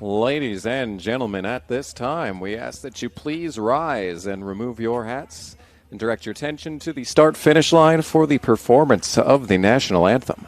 Ladies and gentlemen, at this time, we ask that you please rise and remove your hats and direct your attention to the start-finish line for the performance of the national anthem.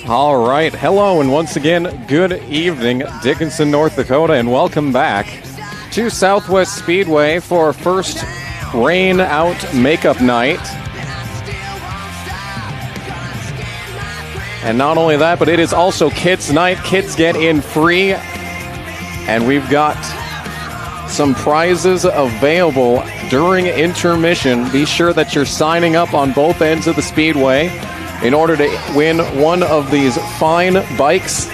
All right, hello, and once again, good evening, Dickinson, North Dakota, and welcome back to Southwest Speedway for our first rain out makeup night. And not only that, but it is also kids' night. Kids get in free, and we've got some prizes available during intermission. Be sure that you're signing up on both ends of the speedway in order to win one of these fine bikes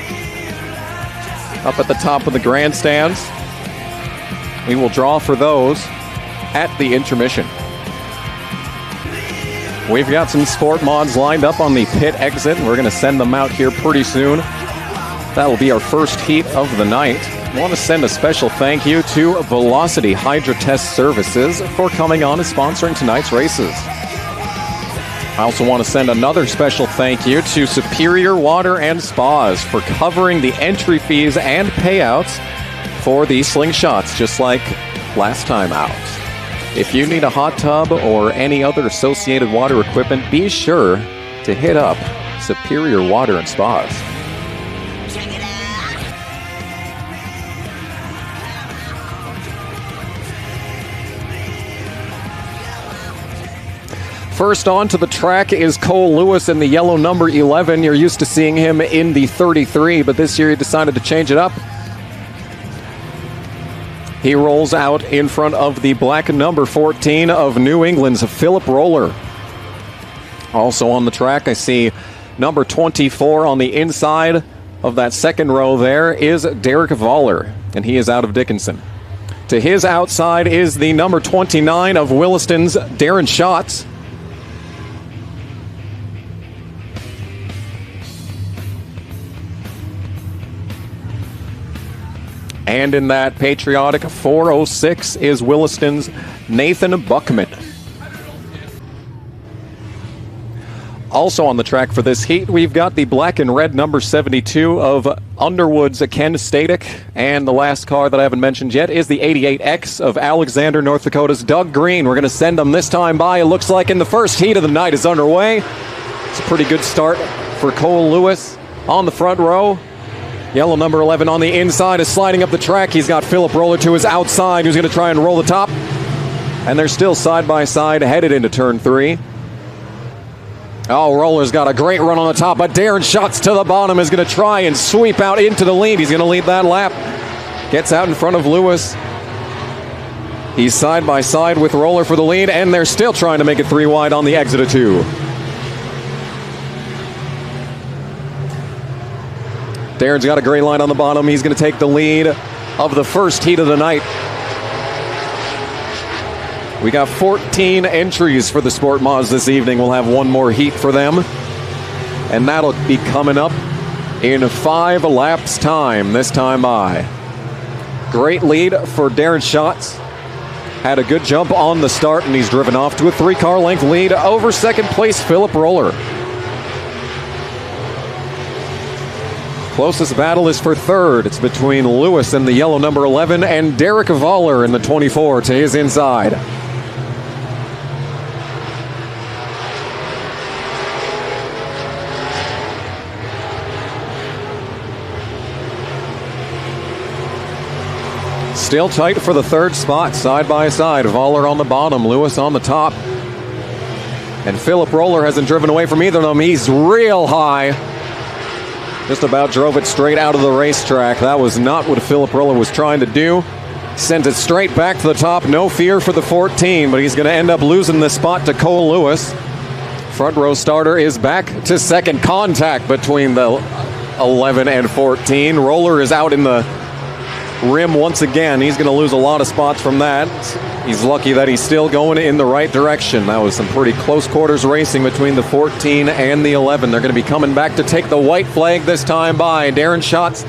up at the top of the grandstands. We will draw for those at the intermission. We've got some sport mods lined up on the pit exit. We're going to send them out here pretty soon. That will be our first heat of the night. I want to send a special thank you to Velocity Hydrotest Services for coming on and sponsoring tonight's races. I also want to send another special thank you to Superior Water and Spas for covering the entry fees and payouts for the slingshots, just like last time out. If you need a hot tub or any other associated water equipment, be sure to hit up Superior Water and Spas. First on to the track is Cole Lewis in the yellow number 11. You're used to seeing him in the 33, but this year he decided to change it up. He rolls out in front of the black number 14 of New England's Philip Roller. Also on the track, I see number 24 on the inside of that second row there is Derek Voller, and he is out of Dickinson. To his outside is the number 29 of Williston's Darren Schatz. And in that patriotic 406 is Williston's Nathan Buckman. Also on the track for this heat, we've got the black and red number 72 of Underwood's Ken Static. And the last car that I haven't mentioned yet is the 88X of Alexander, North Dakota's Doug Green. We're going to send them this time by. It looks like in the first heat of the night is underway. It's a pretty good start for Cole Lewis on the front row. Yellow number 11 on the inside is sliding up the track. He's got Philip Roller to his outside, who's going to try and roll the top. And they're still side by side, headed into turn 3. Oh, Roller's got a great run on the top, but Darren Schatz to the bottom is going to try and sweep out into the lead. He's going to lead that lap. Gets out in front of Lewis. He's side by side with Roller for the lead, and they're still trying to make it 3 wide on the exit of 2. Darren's got a great line on the bottom. He's going to take the lead of the first heat of the night. We got 14 entries for the Sport Mods this evening. We'll have one more heat for them, and that'll be coming up in 5 laps time this time by. Great lead for Darren Schatz. Had a good jump on the start, and he's driven off to a 3-car length lead over second place Philip Roller. Closest battle is for third. It's between Lewis in the yellow number 11 and Derek Voller in the 24 to his inside. Still tight for the third spot, side by side. Voller on the bottom, Lewis on the top. And Philip Roller hasn't driven away from either of them. He's real high. Just about drove it straight out of the racetrack. That was not what Philip Roller was trying to do. Sent it straight back to the top. No fear for the 14, but he's going to end up losing this spot to Cole Lewis. Front row starter is back to second. Contact between the 11 and 14. Roller is out in the rim once again. He's going to lose a lot of spots from that. He's lucky that he's still going in the right direction. That was some pretty close quarters racing between the 14 and the 11. They're going to be coming back to take the white flag this time by. Darren Schatz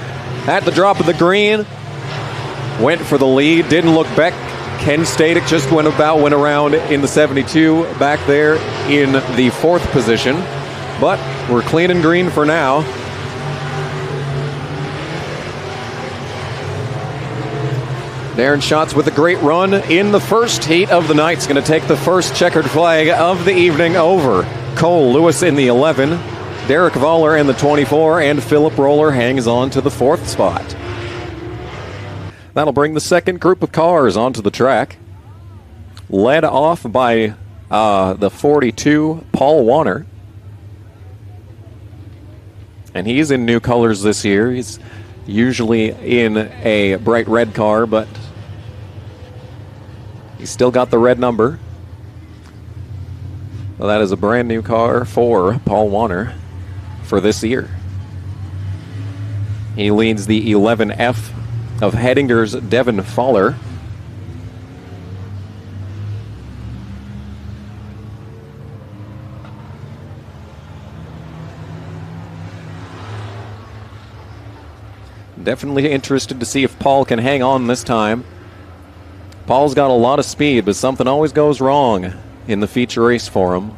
at the drop of the green. Went for the lead, didn't look back. Ken Stadick just went around in the 72 back there in the 4th position. But we're clean and green for now. Darren Schatz with a great run in the first heat of the night. Is going to take the first checkered flag of the evening over. Cole Lewis in the 11, Derek Voller in the 24, and Philip Roller hangs on to the 4th spot. That'll bring the second group of cars onto the track. Led off by the 42, Paul Warner. And he's in new colors this year. He's usually in a bright red car, but he's still got the red number. Well, that is a brand new car for Paul Warner for this year. He leads the 11F of Headinger's Devin Fowler. Definitely interested to see if Paul can hang on this time. Paul's got a lot of speed, but something always goes wrong in the feature race for him.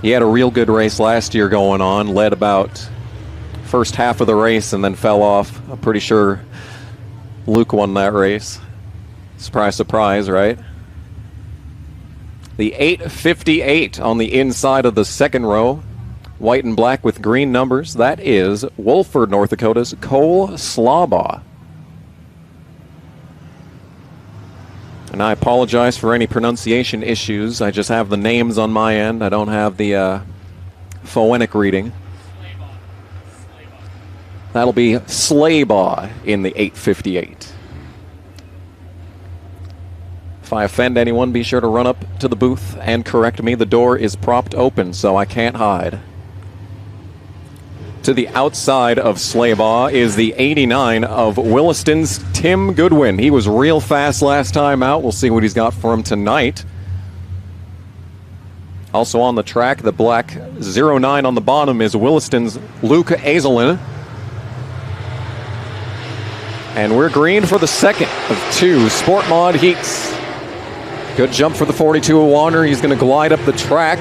He had a real good race last year going on, led about first half of the race and then fell off. I'm pretty sure Luke won that race. Surprise, surprise, right? The 858 on the inside of the second row. White and black with green numbers. That is Wolford, North Dakota's Cole Slaubaugh. And I apologize for any pronunciation issues. I just have the names on my end. I don't have the phonetic reading. That'll be Slaubaugh in the 858. If I offend anyone, be sure to run up to the booth and correct me. The door is propped open, so I can't hide. To the outside of Slaubaugh is the 89 of Williston's Tim Goodwin. He was real fast last time out. We'll see what he's got for him tonight. Also on the track, the black 09 on the bottom is Williston's Luke Azelin. And we're green for the second of 2 Sport Mod heats. Good jump for the 42 of Warner. He's going to glide up the track.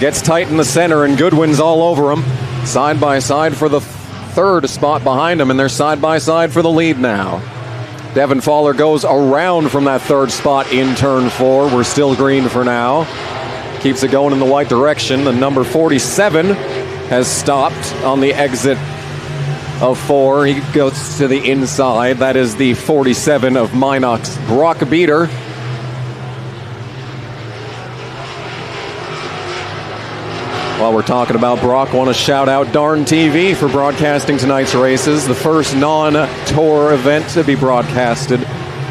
Gets tight in the center, and Goodwin's all over him. Side by side for the third spot behind him, and they're side by side for the lead now. Devin Fowler goes around from that third spot in turn 4. We're still green for now. Keeps it going in the right direction. The number 47 has stopped on the exit of 4. He goes to the inside. That is the 47 of Minot's Brock Beater. While we're talking about Brock, I want to shout out darntv for broadcasting tonight's races. The first non-tour event to be broadcasted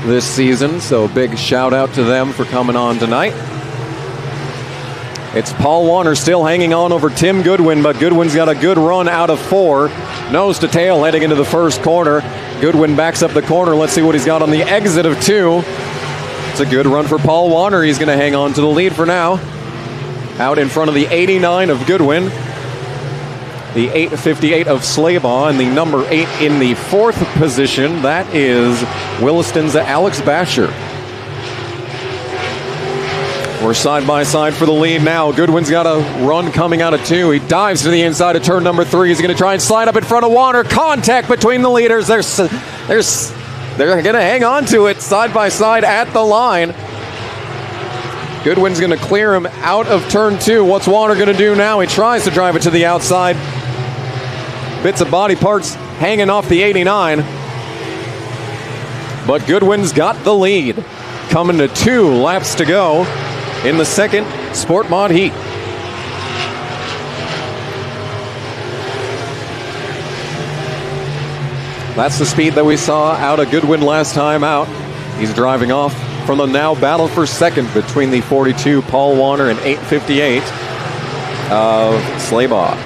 this season. So big shout out to them for coming on tonight. It's Paul Warner still hanging on over Tim Goodwin, but Goodwin's got a good run out of 4. Nose to tail heading into the first corner. Goodwin backs up the corner. Let's see what he's got on the exit of 2. It's a good run for Paul Warner. He's going to hang on to the lead for now. Out in front of the 89 of Goodwin. The 8:58 of Slaybaugh, and the number 8 in the 4th position, that is Williston's Alex Basher. We're side by side for the lead now. Goodwin's got a run coming out of 2. He dives to the inside of turn number 3. He's going to try and slide up in front of Warner. Contact between the leaders. They're going to hang on to it side by side at the line. Goodwin's going to clear him out of turn 2. What's Warner going to do now? He tries to drive it to the outside. Bits of body parts hanging off the 89. But Goodwin's got the lead. Coming to 2 laps to go in the second Sport Mod heat. That's the speed that we saw out of Goodwin last time out. He's driving off from the now battle for second between the 42 Paul Warner and 8:58 of Slaybaugh.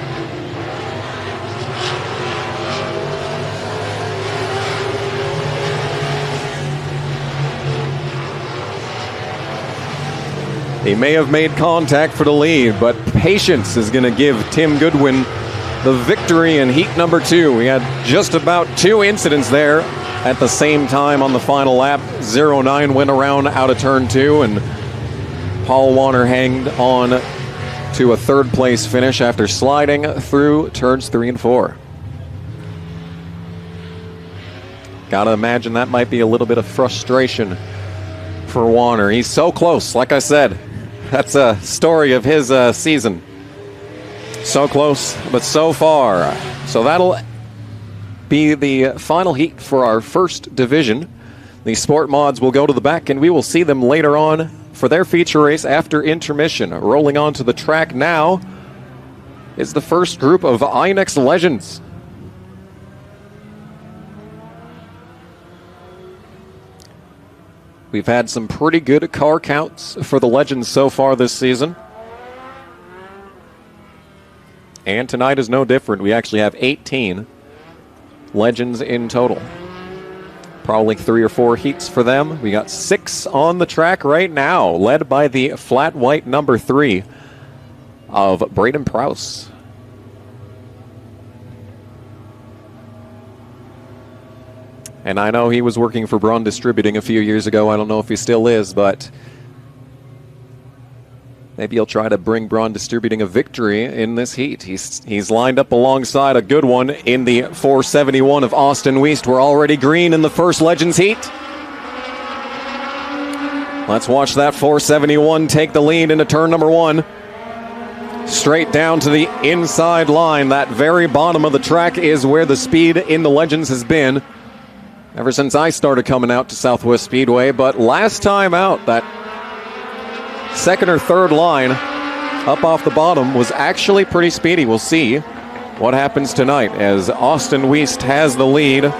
He may have made contact for the lead, but patience is going to give Tim Goodwin the victory in heat number 2. We had just about 2 incidents there at the same time on the final lap. 09 went around out of turn 2, and Paul Warner hanged on to a 3rd place finish after sliding through turns 3 and 4. Gotta imagine that might be a little bit of frustration for Warner. He's so close, like I said. That's a story of his season. So close, but so far. So that'll be the final heat for our first division. The Sport Mods will go to the back, and we will see them later on for their feature race after intermission. Rolling onto the track now is the first group of INEX legends. We've had some pretty good car counts for the legends so far this season. And tonight is no different. We actually have 18 legends in total. Probably 3 or 4 heats for them. We got 6 on the track right now, led by the flat white number 3 of Braden Prowse. And I know he was working for Braun Distributing a few years ago. I don't know if he still is, but maybe he'll try to bring Braun Distributing a victory in this heat. He's lined up alongside a good one in the 471 of Austin Wiest. We're already green in the first Legends heat. Let's watch that 471 take the lead into turn number 1. Straight down to the inside line. That very bottom of the track is where the speed in the Legends has been ever since I started coming out to Southwest Speedway. But last time out, that second or third line up off the bottom was actually pretty speedy. We'll see what happens tonight as Austin Wiest has the lead.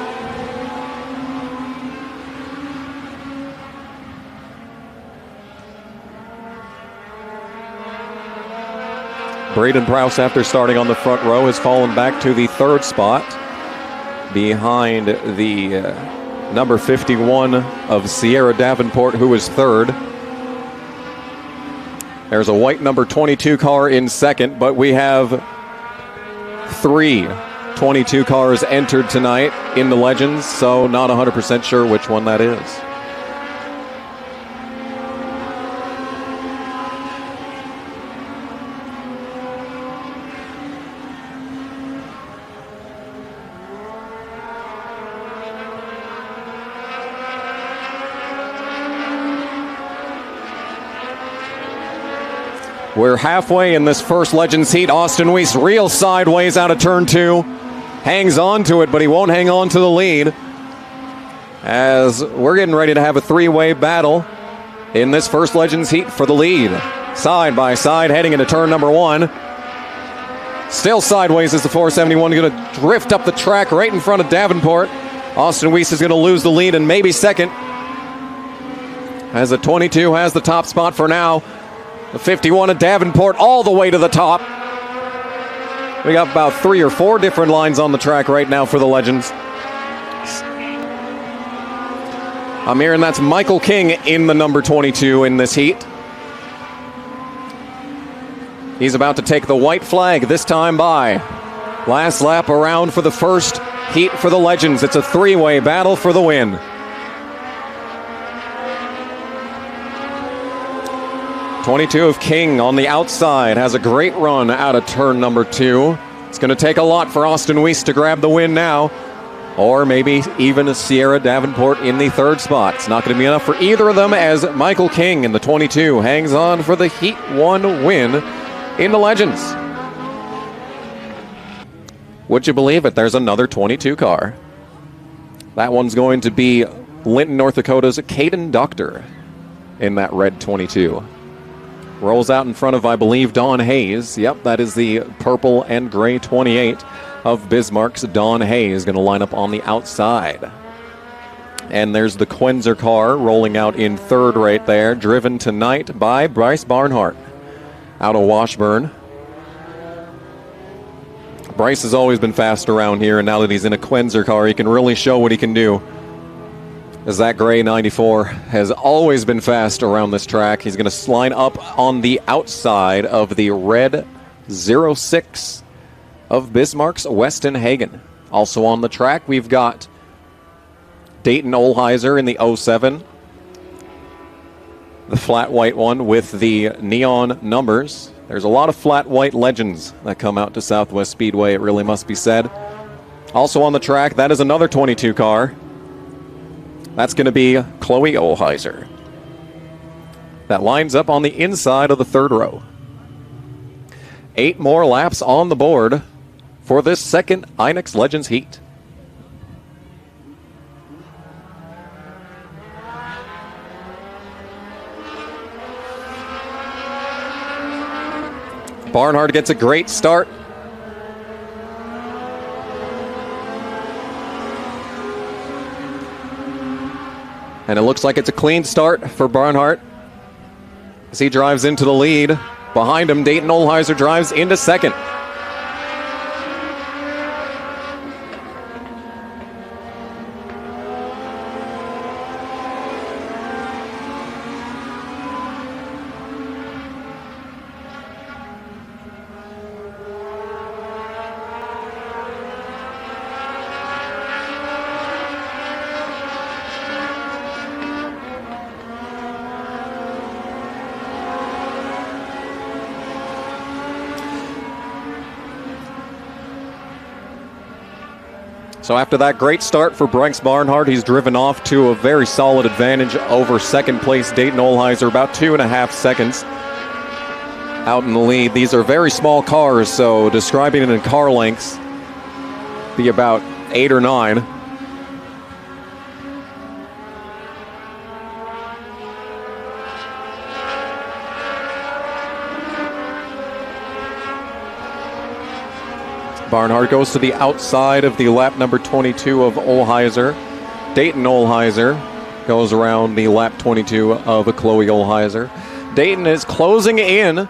Braden Prowse, after starting on the front row, has fallen back to the 3rd spot behind the number 51 of Sierra Davenport, who is 3rd. There's a white number 22 car in 2nd, but we have 3 22 cars entered tonight in the Legends, so not 100% sure which one that is. We're halfway in this first Legends heat. Austin Wiest real sideways out of turn 2. Hangs on to it, but he won't hang on to the lead. As we're getting ready to have a 3-way battle in this first Legends heat for the lead. Side by side, heading into turn number 1. Still sideways as the 471 going to drift up the track right in front of Davenport. Austin Wiest is going to lose the lead and maybe second, as the 22 has the top spot for now. The 51 of Davenport all the way to the top. We got about 3 or 4 different lines on the track right now for the Legends. I'm hearing that's Michael King in the number 22 in this heat. He's about to take the white flag this time by Last lap around for the first heat for the Legends. It's a three-way battle for the win. '22 of King on the outside has a great run out of turn number 2. It's going to take a lot for Austin Weiss to grab the win now, or maybe even Sierra Davenport in the third spot. It's not going to be enough for either of them as Michael King in the 22 hangs on for the Heat 1 win in the Legends. Would you believe it? There's another 22 car. That one's going to be Linton, North Dakota's Caden Doctor in that red 22. Rolls out in front of, I believe, Don Hayes. Yep, that is the purple and gray 28 of Bismarck's Don Hayes, going to line up on the outside. And there's the Quenzer car rolling out in third right there, driven tonight by Bryce Barnhart out of Washburn. Bryce has always been fast around here, and now that he's in a Quenzer car, he can really show what he can do. As that gray 94 has always been fast around this track. He's going to line up on the outside of the red 06 of Bismarck's Weston Hagen. Also on the track, we've got Dayton Olheiser in the 07. The flat white one with the neon numbers. There's a lot of flat white Legends that come out to Southwest Speedway, it really must be said. Also on the track, that is another 22 car. That's going to be Chloe Olheiser. That lines up on the inside of the third row. 8 more laps on the board for this second Inex Legends heat. Barnhart gets a great start. And it looks like it's a clean start for Barnhart as he drives into the lead. Behind him, Dayton Olheiser drives into second. So after that great start for Bryce Barnhart, he's driven off to a very solid advantage over second place Dayton Olheiser, about 2.5 seconds out in the lead. These are very small cars, so describing it in car lengths, be about 8 or 9. Barnhart goes to the outside of the lap number 22 of Olheiser. Dayton Olheiser goes around the lap 22 of Chloe Olheiser. Dayton is closing in.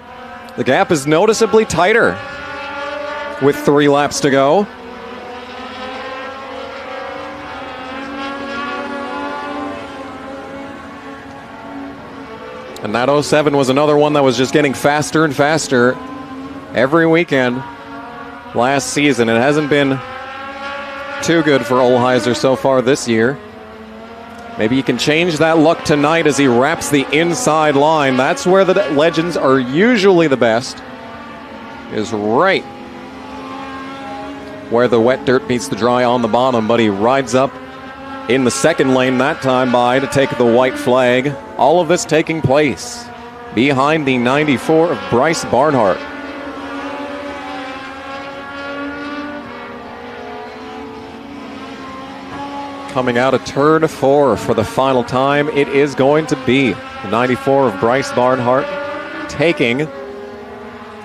The gap is noticeably tighter with 3 laps to go. And that 07 was another one that was just getting faster and faster every weekend. Last season, it hasn't been too good for Olheiser so far this year. Maybe he can change that luck tonight as he wraps the inside line. That's where the Legends are usually the best, is right where the wet dirt meets the dry on the bottom, but he rides up in the second lane that time by to take the white flag. All of this taking place behind the 94 of Bryce Barnhart. Coming out of turn 4 for the final time, it is going to be the 94 of Bryce Barnhart taking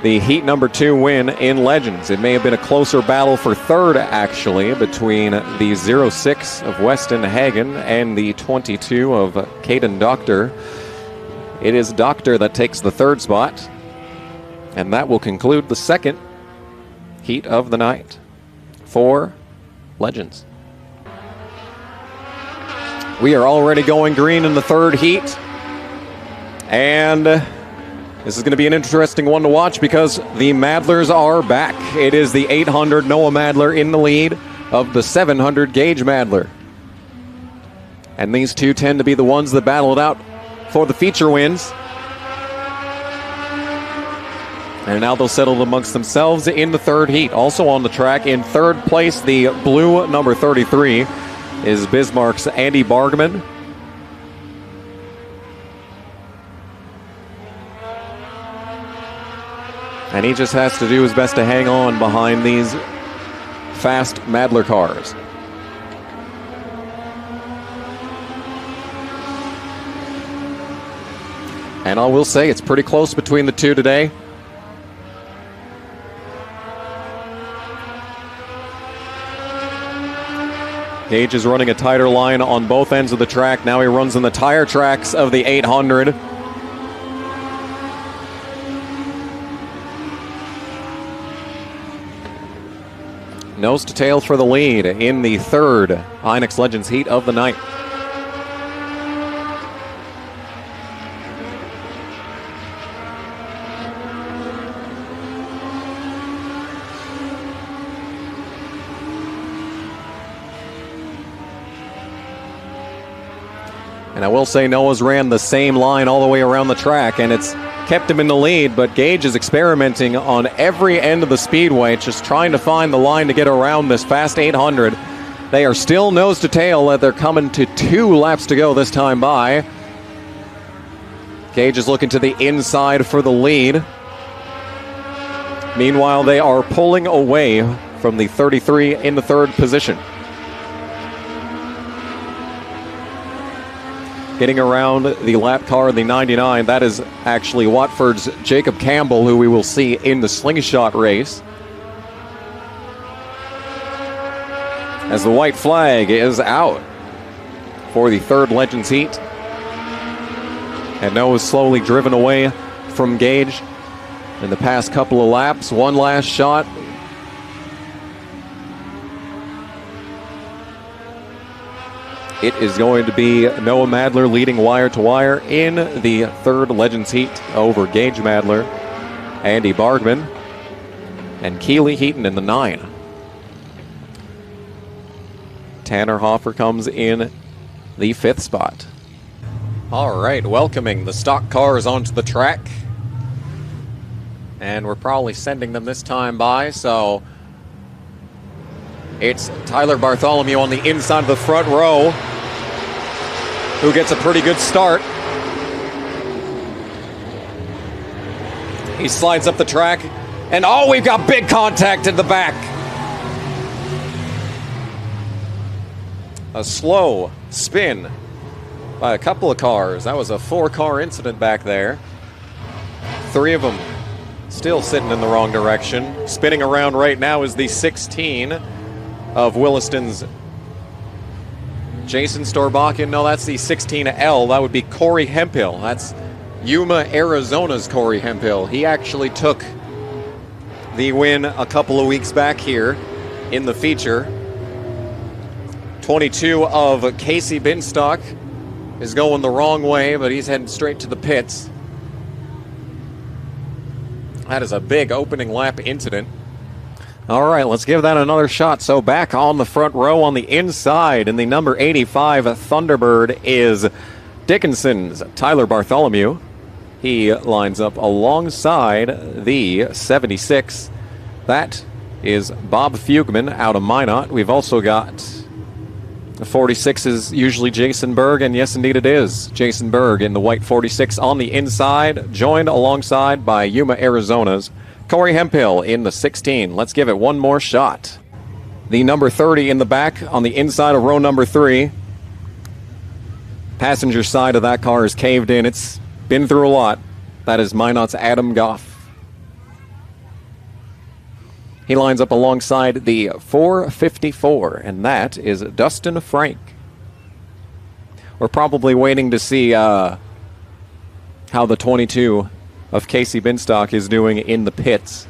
the heat number 2 win in Legends. It may have been a closer battle for third, actually, between the 06 of Weston Hagen and the 22 of Caden Doctor. It is Doctor that takes the third spot, and that will conclude the second heat of the night for Legends. We are already going green in the third heat. And This is going to be an interesting one to watch because the Madlers are back. It is the 800 Noah Madler in the lead of the 700 Gage Madler. And these two tend to be the ones that battle it out for the feature wins. And now they'll settle amongst themselves in the third heat. Also on the track in third place, the blue number 33 is Bismarck's Andy Bargman. And he just has to do his best to hang on behind these fast Madler cars. And I will say it's pretty close between the two today. Gage is running a tighter line on both ends of the track. Now he runs in the tire tracks of the 800. Nose to tail for the lead in the third Inex Legends heat of the night. And I will say Noah's ran the same line all the way around the track, and it's kept him in the lead, but Gage is experimenting on every end of the speedway, just trying to find the line to get around this fast 800. They are still nose to tail. They're coming to 2 laps to go this time by. Gage is looking to the inside for the lead. Meanwhile, they are pulling away from the 33 in the third position. Getting around the lap car in the 99, that is actually Watford's Jacob Campbell, who we will see in the slingshot race. As the white flag is out for the third Legends heat. And Noah's slowly driven away from Gage in the past couple of laps. One last shot. It is going to be Noah Madler leading wire to wire in the third Legends heat over Gage Madler, Andy Bargman, and Keely Heaton in the 9. Tanner Hoffer comes in the 5th spot. All right, welcoming the stock cars onto the track. And we're probably sending them this time by, so it's Tyler Bartholomew on the inside of the front row, who gets a pretty good start. He slides up the track, and oh, we've got big contact in the back. A slow spin by a couple of cars. That was a 4-car incident back there. 3 of them still sitting in the wrong direction. Spinning around right now is the 16 of Williston's Jason Storbakken. No, that's the 16L. That would be Corey Hemphill. That's Yuma, Arizona's Corey Hemphill. He actually took the win a couple of weeks back here in the feature. 22 of Casey Binstock is going the wrong way, but he's heading straight to the pits. That is a big opening lap incident. All right, let's give that another shot. So back on the front row on the inside in the number 85 Thunderbird is Dickinson's Tyler Bartholomew. He lines up alongside the 76. That is Bob Fugman out of Minot. We've also got the 46 is usually Jason Berg, and yes, indeed it is Jason Berg in the white 46 on the inside, joined alongside by Yuma, Arizona's Corey Hemphill in the 16. Let's give it one more shot. The number 30 in the back on the inside of row number 3. Passenger side of that car is caved in. It's been through a lot. That is Minot's Adam Goff. He lines up alongside the 454, and that is Dustin Frank. We're probably waiting to see how the 22 of Casey Binstock is doing in the pits.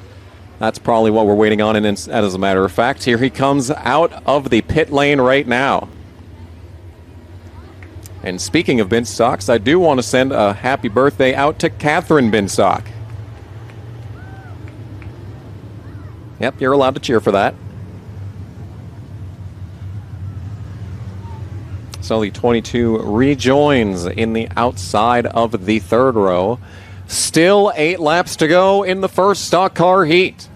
That's probably what we're waiting on, and as a matter of fact, here he comes out of the pit lane right now. And speaking of Binstocks, I do want to send a happy birthday out to Catherine Binstock. Yep, you're allowed to cheer for that. So the 22 rejoins in the outside of the third row. Still 8 laps to go in the first stock car heat.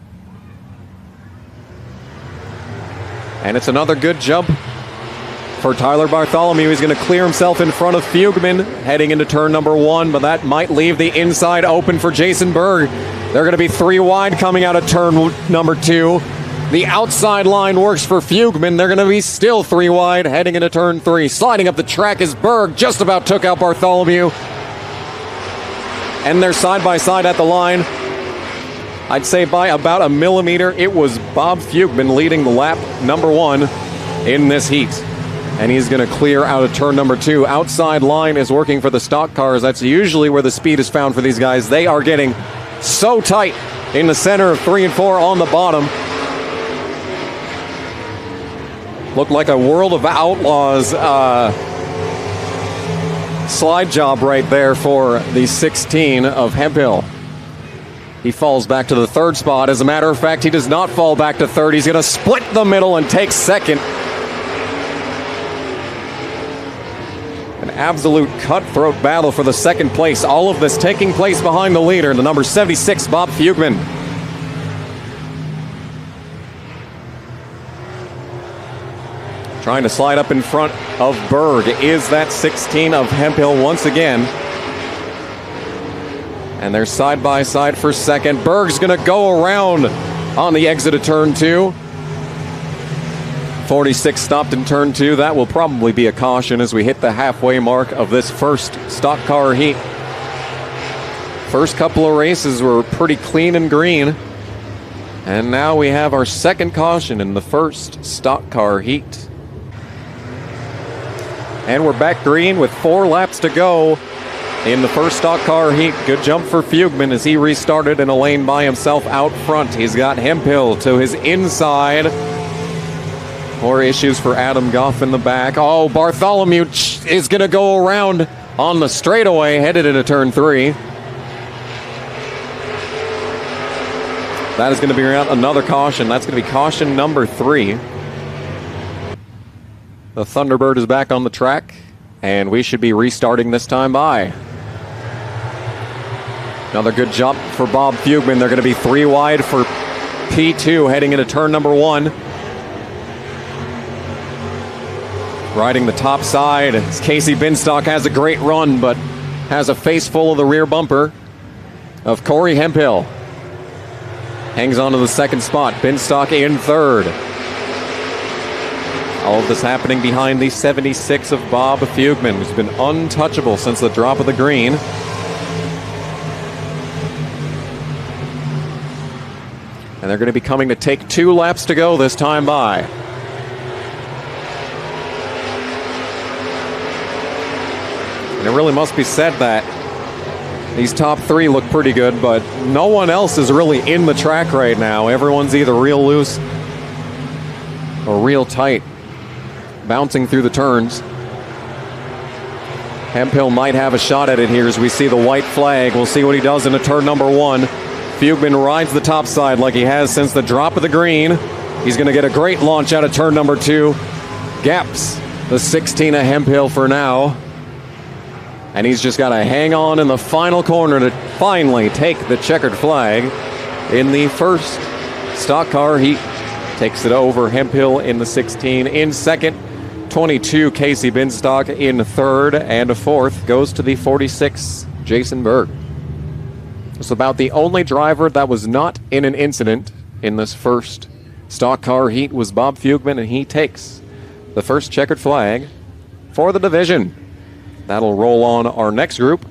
And it's another good jump for Tyler Bartholomew. He's going to clear himself in front of Fugman heading into turn number 1, but that might leave the inside open for Jason Berg. They're going to be 3 wide coming out of turn number 2. The outside line works for Fugman. They're going to be still 3 wide heading into turn 3. Sliding up the track is Berg. Just about took out Bartholomew. And they're side by side at the line. I'd say by about a millimeter. It was Bob Fugman leading the lap number 1 in this heat. And he's going to clear out of turn number 2. Outside line is working for the stock cars. That's usually where the speed is found for these guys. They are getting so tight in the center of 3 and 4 on the bottom. Looked like a World of Outlaws slide job right there for the 16 of Hemphill. He falls back to the 3rd spot. As a matter of fact, he does not fall back to 3rd. He's going to split the middle and take 2nd. An absolute cutthroat battle for the 2nd place. All of this taking place behind the leader, the number 76, Bob Fugman. Trying to slide up in front of Berg is that 16 of Hemphill once again. And they're side by side for 2nd. Berg's going to go around on the exit of turn 2. 46 stopped in turn 2. That will probably be a caution as we hit the halfway mark of this first stock car heat. First couple of races were pretty clean and green. And now we have our 2nd caution in the first stock car heat. And we're back green with 4 laps to go in the first stock car heat. Good jump for Fugman as he restarted in a lane by himself out front. He's got Hemphill to his inside. More issues for Adam Goff in the back. Oh, Bartholomew is going to go around on the straightaway headed into turn 3. That is going to be another caution. That's going to be caution number 3. The Thunderbird is back on the track, and we should be restarting this time by. Another good jump for Bob Fugman. They're going to be 3 wide for P2 heading into turn number 1. Riding the top side, Casey Binstock has a great run, but has a face full of the rear bumper of Corey Hemphill. Hangs on to the 2nd spot. Binstock in 3rd. All of this happening behind the 76 of Bob Fugman, who's been untouchable since the drop of the green. And they're going to be coming to take 2 laps to go this time by. And it really must be said that these top 3 look pretty good, but no one else is really in the track right now. Everyone's either real loose or real tight, bouncing through the turns. Hemphill might have a shot at it here as we see the white flag. We'll see what he does into turn number 1. Fugman rides the top side like he has since the drop of the green. He's going to get a great launch out of turn number 2. Gaps the 16 of Hemphill for now. And he's just got to hang on in the final corner to finally take the checkered flag in the first stock car heat. Takes it over Hemphill in the 16. In 2nd, 22 Casey Binstock in 3rd, and 4th goes to the 46 Jason Berg. It's about the only driver that was not in an incident in this first stock car heat was Bob Fugman, and he takes the first checkered flag for the division. That'll roll on our next group.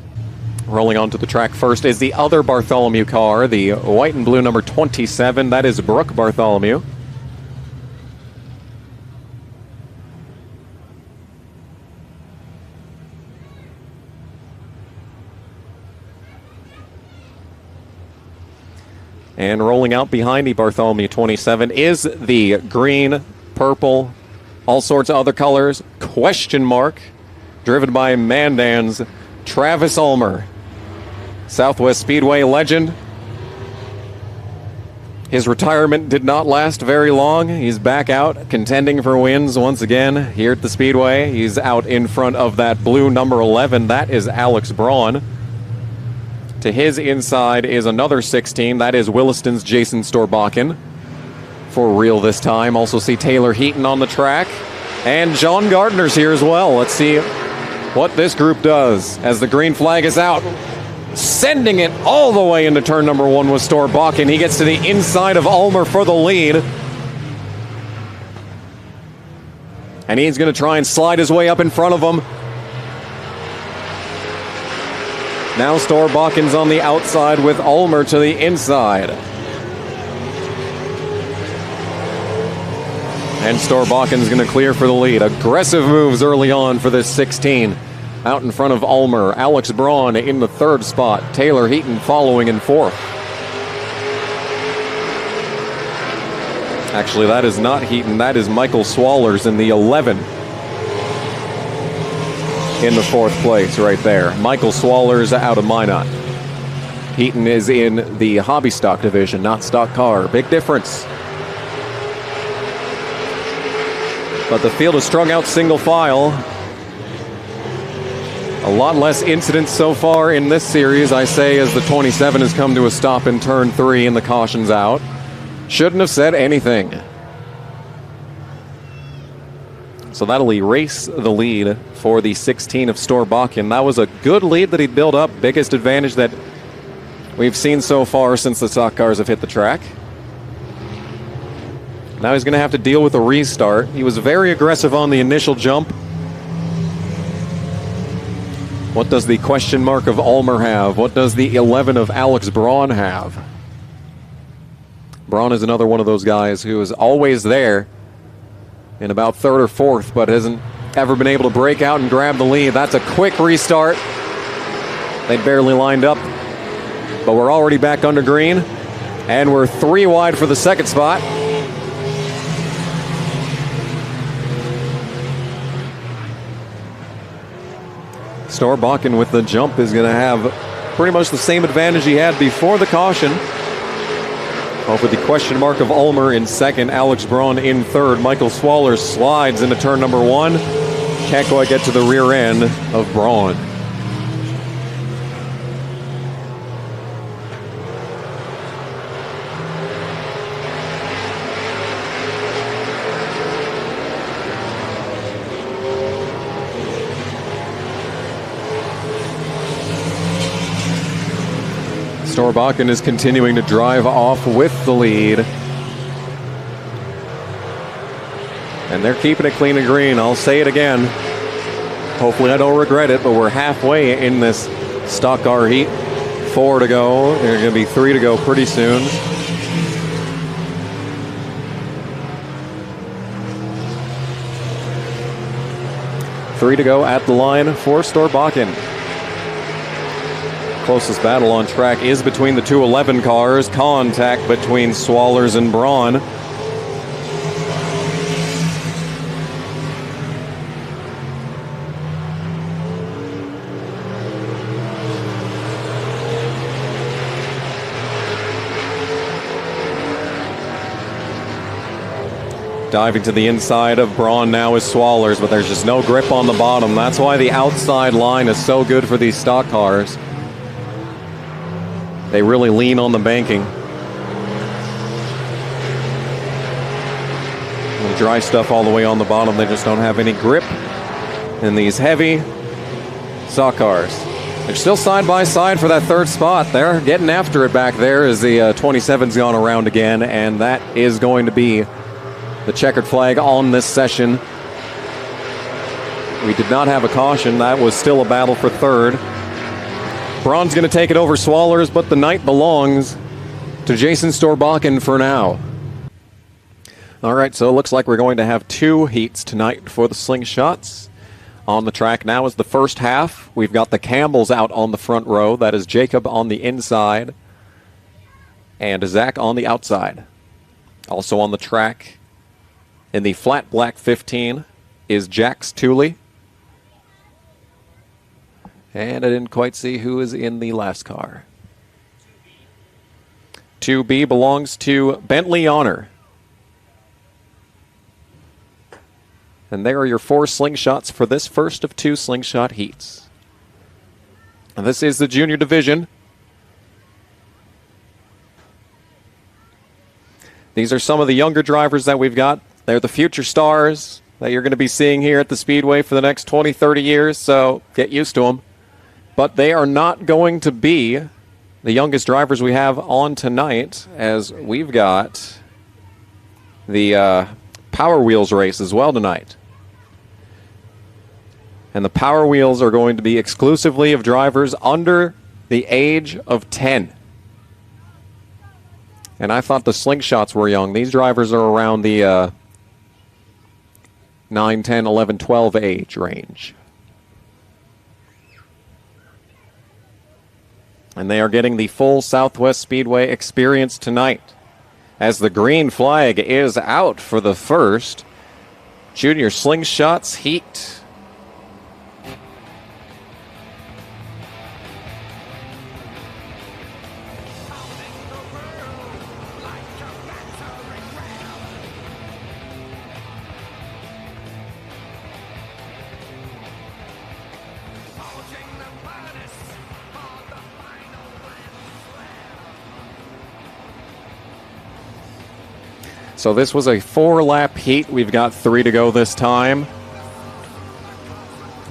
Rolling onto the track first is the other Bartholomew car, the white and blue number 27. That is Brooke Bartholomew. And rolling out behind the Bartholomew 27 is the green, purple, all sorts of other colors, question mark driven by Mandan's Travis Ulmer. Southwest Speedway legend. His retirement did not last very long. He's back out contending for wins once again here at the Speedway. He's out in front of that blue number 11. That is Alex Braun. To his inside is another 16. That is Williston's Jason Storbakken. For real this time. Also see Taylor Heaton on the track. And John Gardner's here as well. Let's see what this group does as the green flag is out. Sending it all the way into turn number 1 with Storbakken. He gets to the inside of Ulmer for the lead. And he's going to try and slide his way up in front of him. Now Storbakken's on the outside with Ulmer to the inside. And Storbakken's going to clear for the lead. Aggressive moves early on for this 16. Out in front of Ulmer. Alex Braun in the 3rd spot. Taylor Heaton following in 4th. Actually, that is not Heaton. That is Michael Swallers in the 11. In the 4th place right there. Michael Swallers out of Minot. Heaton is in the hobby stock division, not stock car. Big difference. But the field is strung out single file. A lot less incidents so far in this series, I say, as the 27 has come to a stop in turn 3 and the caution's out. Shouldn't have said anything. So that'll erase the lead for the 16 of Storbakken. That was a good lead that he'd built up. Biggest advantage that we've seen so far since the stock cars have hit the track. Now he's going to have to deal with a restart. He was very aggressive on the initial jump. What does the question mark of Ulmer have? What does the 11 of Alex Braun have? Braun is another one of those guys who is always there in about 3rd or 4th, but hasn't ever been able to break out and grab the lead. That's a quick restart. They barely lined up, but we're already back under green, and we're 3 wide for the 2nd spot. Storbakken with the jump is going to have pretty much the same advantage he had before the caution. Off with the question mark of Ulmer in 2nd, Alex Braun in 3rd. Michael Swallers slides into turn number 1. Can't quite get to the rear end of Braun. Storbakken is continuing to drive off with the lead. And they're keeping it clean and green. I'll say it again. Hopefully I don't regret it, but we're halfway in this stock car heat. 4 to go. There's going to be 3 to go pretty soon. Three to go at the line for Storbakken. Closest battle on track is between the 211 cars. Contact between Swallers and Braun. Diving to the inside of Braun now is Swallers, but there's just no grip on the bottom. That's why the outside line is so good for these stock cars. They really lean on the banking. The dry stuff all the way on the bottom. They just don't have any grip in these heavy stock cars. They're still side by side for that 3rd spot. They're getting after it back there as the 27's gone around again, and that is going to be the checkered flag on this session. We did not have a caution. That was still a battle for 3rd. Braun's going to take it over Swallers, but the night belongs to Jason Storbakken for now. All right, so it looks like we're going to have 2 heats tonight for the Slingshots. On the track now is the first half. We've got the Campbells out on the front row. That is Jacob on the inside and Zach on the outside. Also on the track in the flat black 15 is Jax Tooley. And I didn't quite see who is in the last car. 2B belongs to Bentley Honor. And there are your 4 slingshots for this first of 2 slingshot heats. And this is the junior division. These are some of the younger drivers that we've got. They're the future stars that you're going to be seeing here at the Speedway for the next 20, 30 years, so get used to them. But they are not going to be the youngest drivers we have on tonight, as we've got the Power Wheels race as well tonight. And the Power Wheels are going to be exclusively of drivers under the age of 10. And I thought the slingshots were young. These drivers are around the 9, 10, 11, 12 age range. And they are getting the full Southwest Speedway experience tonight, as the green flag is out for the first junior slingshots heat. So this was a 4-lap heat. We've got 3 to go this time.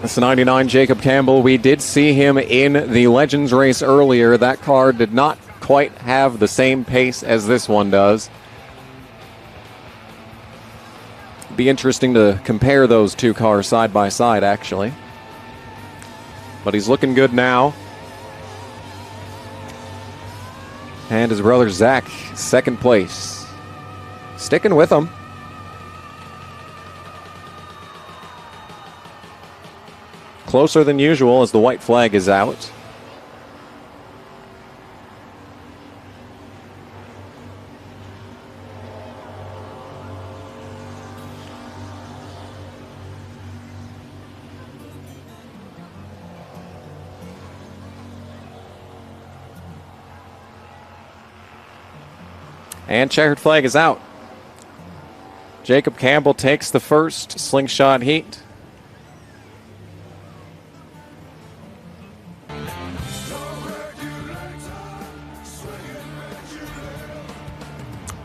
It's 99 Jacob Campbell. We did see him in the Legends race earlier. That car did not quite have the same pace as this one does. Be interesting to compare those 2 cars side by side, actually. But he's looking good now. And his brother Zach, 2nd place. Sticking with him. Closer than usual as the white flag is out. And checkered flag is out. Jacob Campbell takes the first slingshot heat.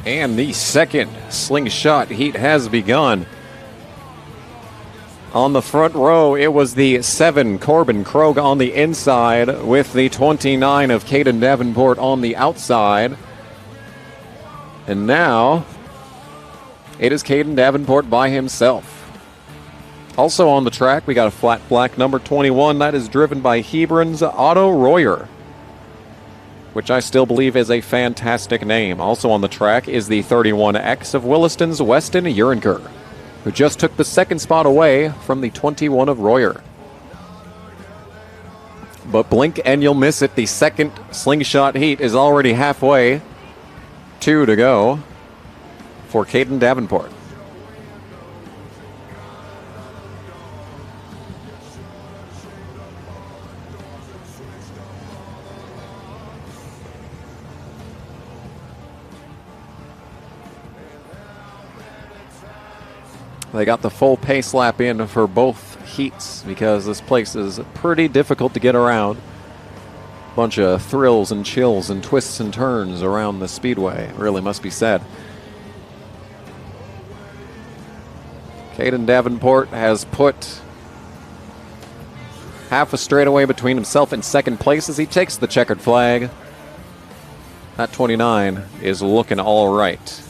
And the second slingshot heat has begun. On the front row, it was the 7 Corbin Krogh on the inside with the 29 of Caden Davenport on the outside. And now it is Caden Davenport by himself. Also on the track, we got a flat black number 21. That is driven by Hebron's Otto Royer, which I still believe is a fantastic name. Also on the track is the 31X of Williston's Weston Urenker, who just took the 2nd spot away from the 21 of Royer. But blink and you'll miss it. The second slingshot heat is already halfway. 2 to go for Caden Davenport. They got the full pace lap in for both heats because this place is pretty difficult to get around. Bunch of thrills and chills and twists and turns around the speedway, really must be said. Caden Davenport has put half a straightaway between himself and 2nd place as he takes the checkered flag. That 29 is looking all right.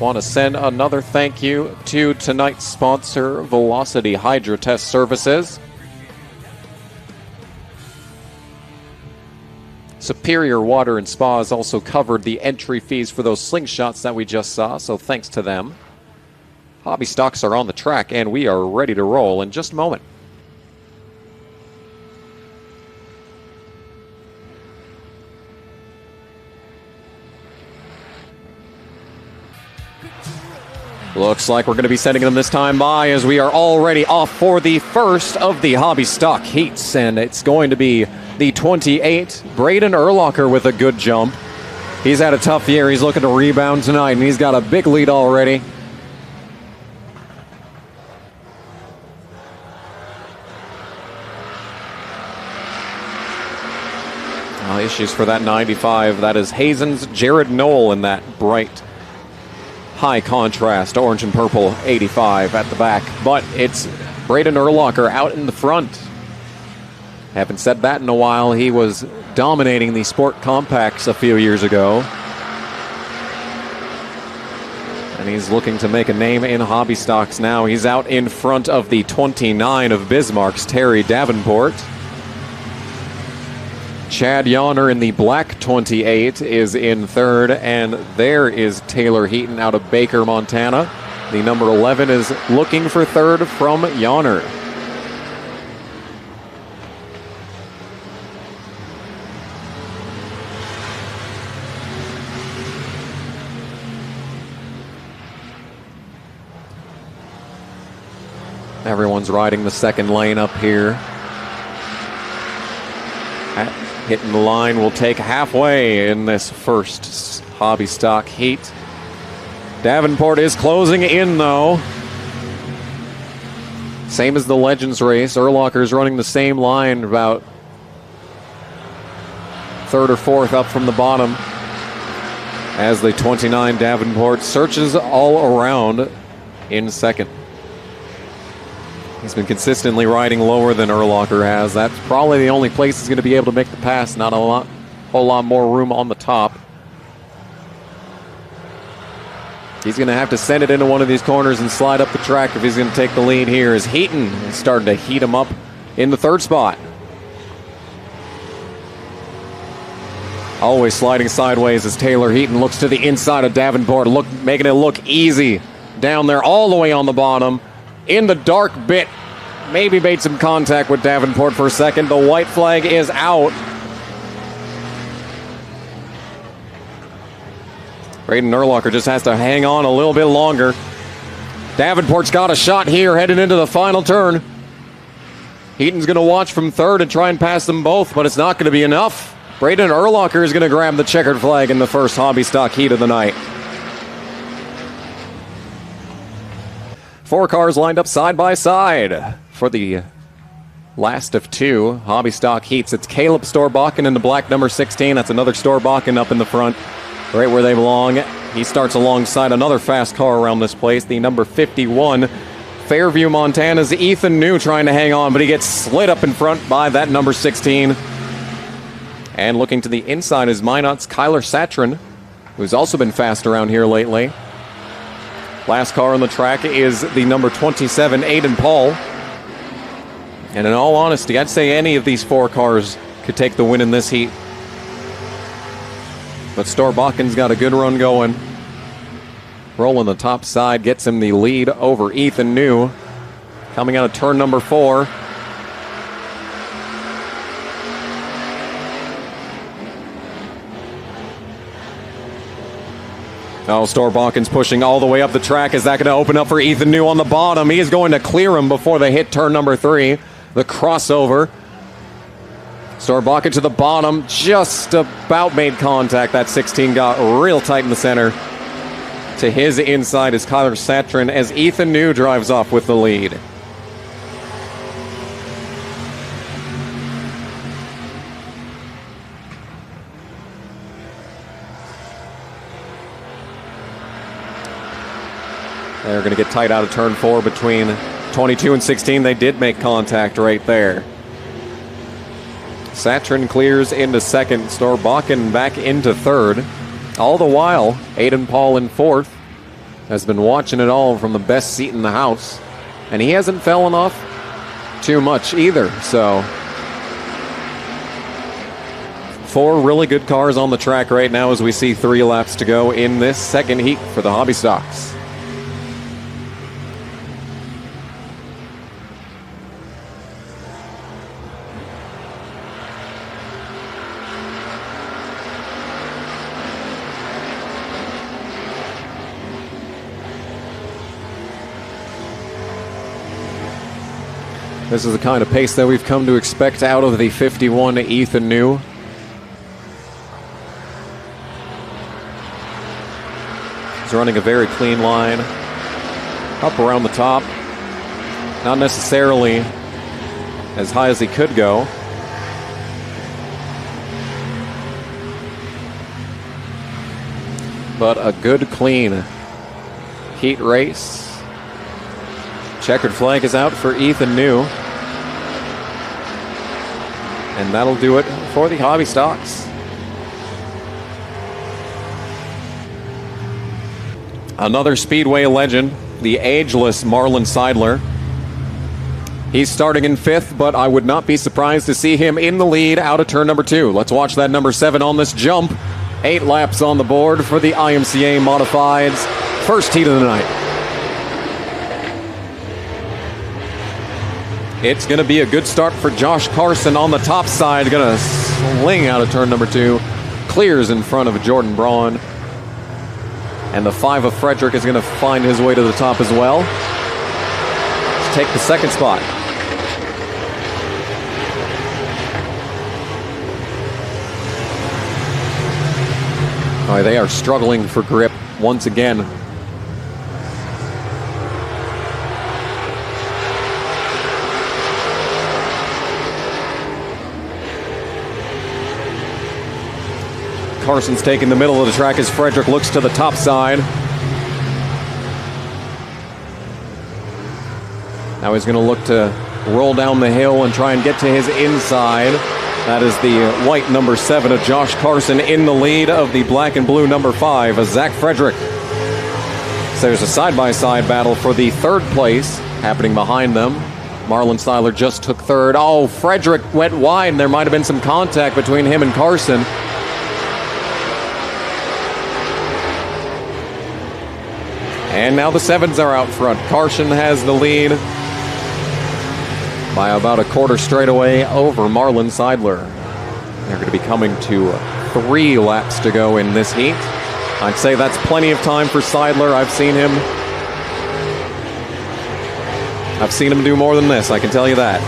Want to send another thank you to tonight's sponsor, Velocity Hydrotest Services. Superior Water and Spa has also covered the entry fees for those slingshots that we just saw, so thanks to them. Hobby stocks are on the track, and we are ready to roll in just a moment. Looks like we're going to be setting them this time by as we are already off for the first of the hobby stock heats. And it's going to be the 28, Braden Urlacher with a good jump. He's had a tough year. He's looking to rebound tonight, and he's got a big lead already. Issues for that 95. That is Hazen's Jared Knoll in that bright, high contrast, orange and purple 85 at the back. But it's Braden Urlacher out in the front. Haven't said that in a while. He was dominating the Sport Compacts a few years ago. And he's looking to make a name in hobby stocks now. He's out in front of the 29 of Bismarck's Terry Davenport. Chad Yonner in the black 28 is in third, and there is Taylor Heaton out of Baker, Montana. The number 11 is looking for third from Yonner. Everyone's riding the second lane up here. Hitting the line will take halfway in this first hobby stock heat. Davenport is closing in, though. Same as the Legends race. Urlacher is running the same line, about third or fourth up from the bottom, as the 29 Davenport searches all around in second. He's been consistently riding lower than Urlacher has. That's probably the only place he's going to be able to make the pass. Not a whole lot more room on the top. He's going to have to send it into one of these corners and slide up the track if he's going to take the lead here, as Heaton is starting to heat him up in the third spot. Always sliding sideways as Taylor Heaton looks to the inside of Davenport, making it look easy down there all the way on the bottom. In the dark bit, maybe made some contact with Davenport for a second. The white flag is out. Braden Urlacher just has to hang on a little bit longer. Davenport's got a shot here heading into the final turn. Heaton's going to watch from third and try and pass them both, but it's not going to be enough. Braden Urlacher is going to grab the checkered flag in the first hobby stock heat of the night. 4 cars lined up side by side for the last of 2 hobby stock heats. It's Caleb Storbakken in the black number 16. That's another Storbakken up in the front, right where they belong. He starts alongside another fast car around this place, the number 51. Fairview, Montana's Ethan New trying to hang on, but he gets slid up in front by that number 16. And looking to the inside is Minot's Kyler Satrin, who's also been fast around here lately. Last car on the track is the number 27, Aiden Paul. And in all honesty, I'd say any of these 4 cars could take the win in this heat. But Storbakken's got a good run going. Rolling the top side gets him the lead over Ethan New. Coming out of turn number 4. Oh, Storbakken's pushing all the way up the track. Is that going to open up for Ethan New on the bottom? He is going to clear him before they hit turn number 3. The crossover. Storbakken to the bottom. Just about made contact. That 16 got real tight in the center. To his inside is Kyler Satrin as Ethan New drives off with the lead. They're going to get tight out of turn 4 between 22 and 16. They did make contact right there. Satrin clears into second. Storbakken back into third. All the while, Aiden Paul in fourth has been watching it all from the best seat in the house. And he hasn't fallen off too much either. So 4 really good cars on the track right now as we see 3 laps to go in this second heat for the hobby stocks. This is the kind of pace that we've come to expect out of the 51 Ethan New. He's running a very clean line. Up around the top. Not necessarily as high as he could go. But a good, clean heat race. Checkered flag is out for Ethan New. And that'll do it for the hobby stocks. Another Speedway legend, the ageless Marlon Seidler. He's starting in 5th, but I would not be surprised to see him in the lead out of turn number 2. Let's watch that number 7 on this jump. 8 laps on the board for the IMCA Modifieds. First heat of the night. It's going to be a good start for Josh Carson on the top side. Going to sling out of turn number 2. Clears in front of Jordan Braun. And the 5 of Frederick is going to find his way to the top as well. Let's take the second spot. All right, they are struggling for grip once again. Carson's taking the middle of the track as Frederick looks to the top side. Now he's going to look to roll down the hill and try and get to his inside. That is the white number 7 of Josh Carson in the lead of the black and blue number 5 of Zach Frederick. So there's a side-by-side battle for the 3rd place happening behind them. Marlon Seidler just took 3rd. Oh, Frederick went wide, and there might have been some contact between him and Carson. And now the 7s are out front. Carson has the lead by about a quarter straightaway over Marlon Seidler. They're going to be coming to 3 laps to go in this heat. I'd say that's plenty of time for Seidler. I've seen him do more than this, I can tell you that.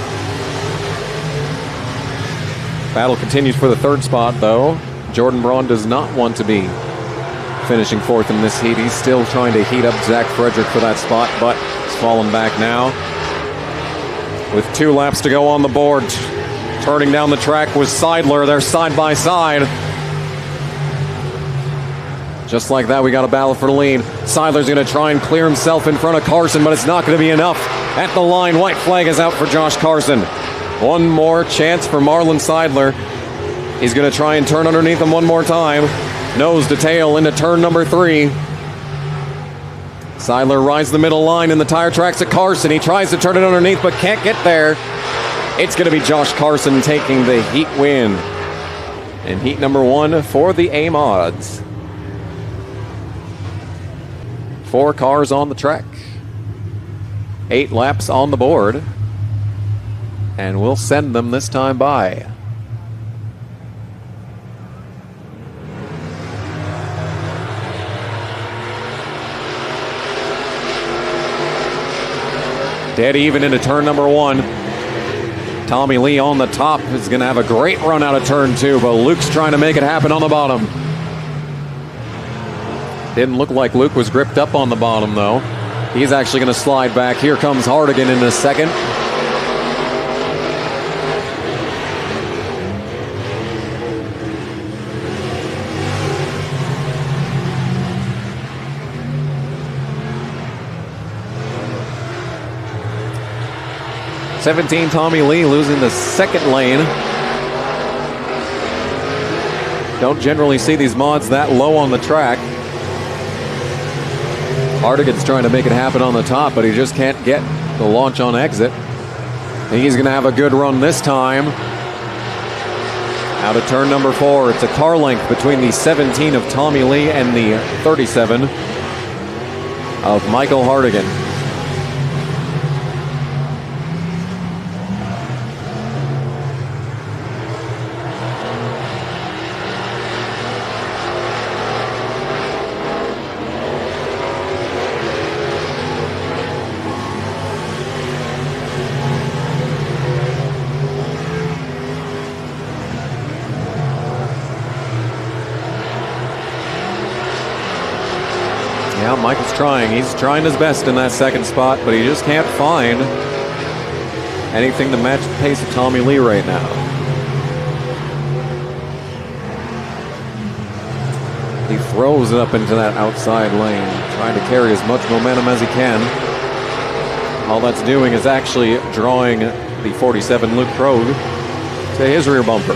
Battle continues for the 3rd spot, though. Jordan Braun does not want to be finishing 4th in this heat. He's still trying to heat up Zach Frederick for that spot, but he's fallen back now. With 2 laps to go on the board, turning down the track was Seidler. They're side by side. Just like that, we got a battle for the lead. Seidler's going to try and clear himself in front of Carson, but it's not going to be enough. At the line, white flag is out for Josh Carson. One more chance for Marlon Seidler. He's going to try and turn underneath him one more time. Nose to tail into turn number 3. Seidler rides the middle line in the tire tracks at Carson. He tries to turn it underneath but can't get there. It's going to be Josh Carson taking the heat win. And heat number 1 for the A-Mods. 4 cars on the track. 8 laps on the board. And we'll send them this time by. Dead even into turn number 1. Tommy Lee on the top is going to have a great run out of turn 2, but Luke's trying to make it happen on the bottom. Didn't look like Luke was gripped up on the bottom, though. He's actually going to slide back. Here comes Hardigan in a second. '17 Tommy Lee losing the 2nd lane. Don't generally see these mods that low on the track. Hardigan's trying to make it happen on the top, but he just can't get the launch on exit. And he's going to have a good run this time. Out of turn number 4, it's a car length between the 17 of Tommy Lee and the 37 of Michael Hardigan. Yeah, Michael's trying. He's trying his best in that second spot, but he just can't find anything to match the pace of Tommy Lee right now. He throws it up into that outside lane, trying to carry as much momentum as he can. All that's doing is actually drawing the 47 Luke Krogh to his rear bumper.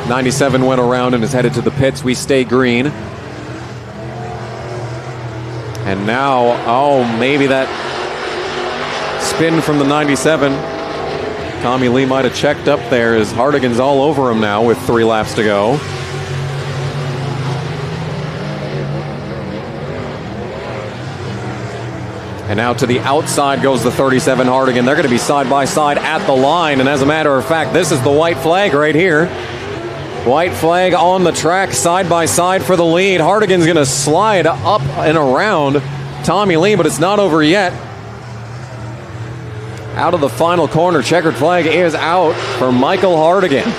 97 went around and is headed to the pits. We stay green. And now, oh, maybe that spin from the 97. Tommy Lee might have checked up there as Hardigan's all over him now with 3 laps to go. And now to the outside goes the 37 Hardigan. They're going to be side by side at the line. And as a matter of fact, this is the white flag right here. White flag on the track, side by side for the lead. Hardigan's going to slide up and around Tommy Lee, but it's not over yet. Out of the final corner, checkered flag is out for Michael Hardigan.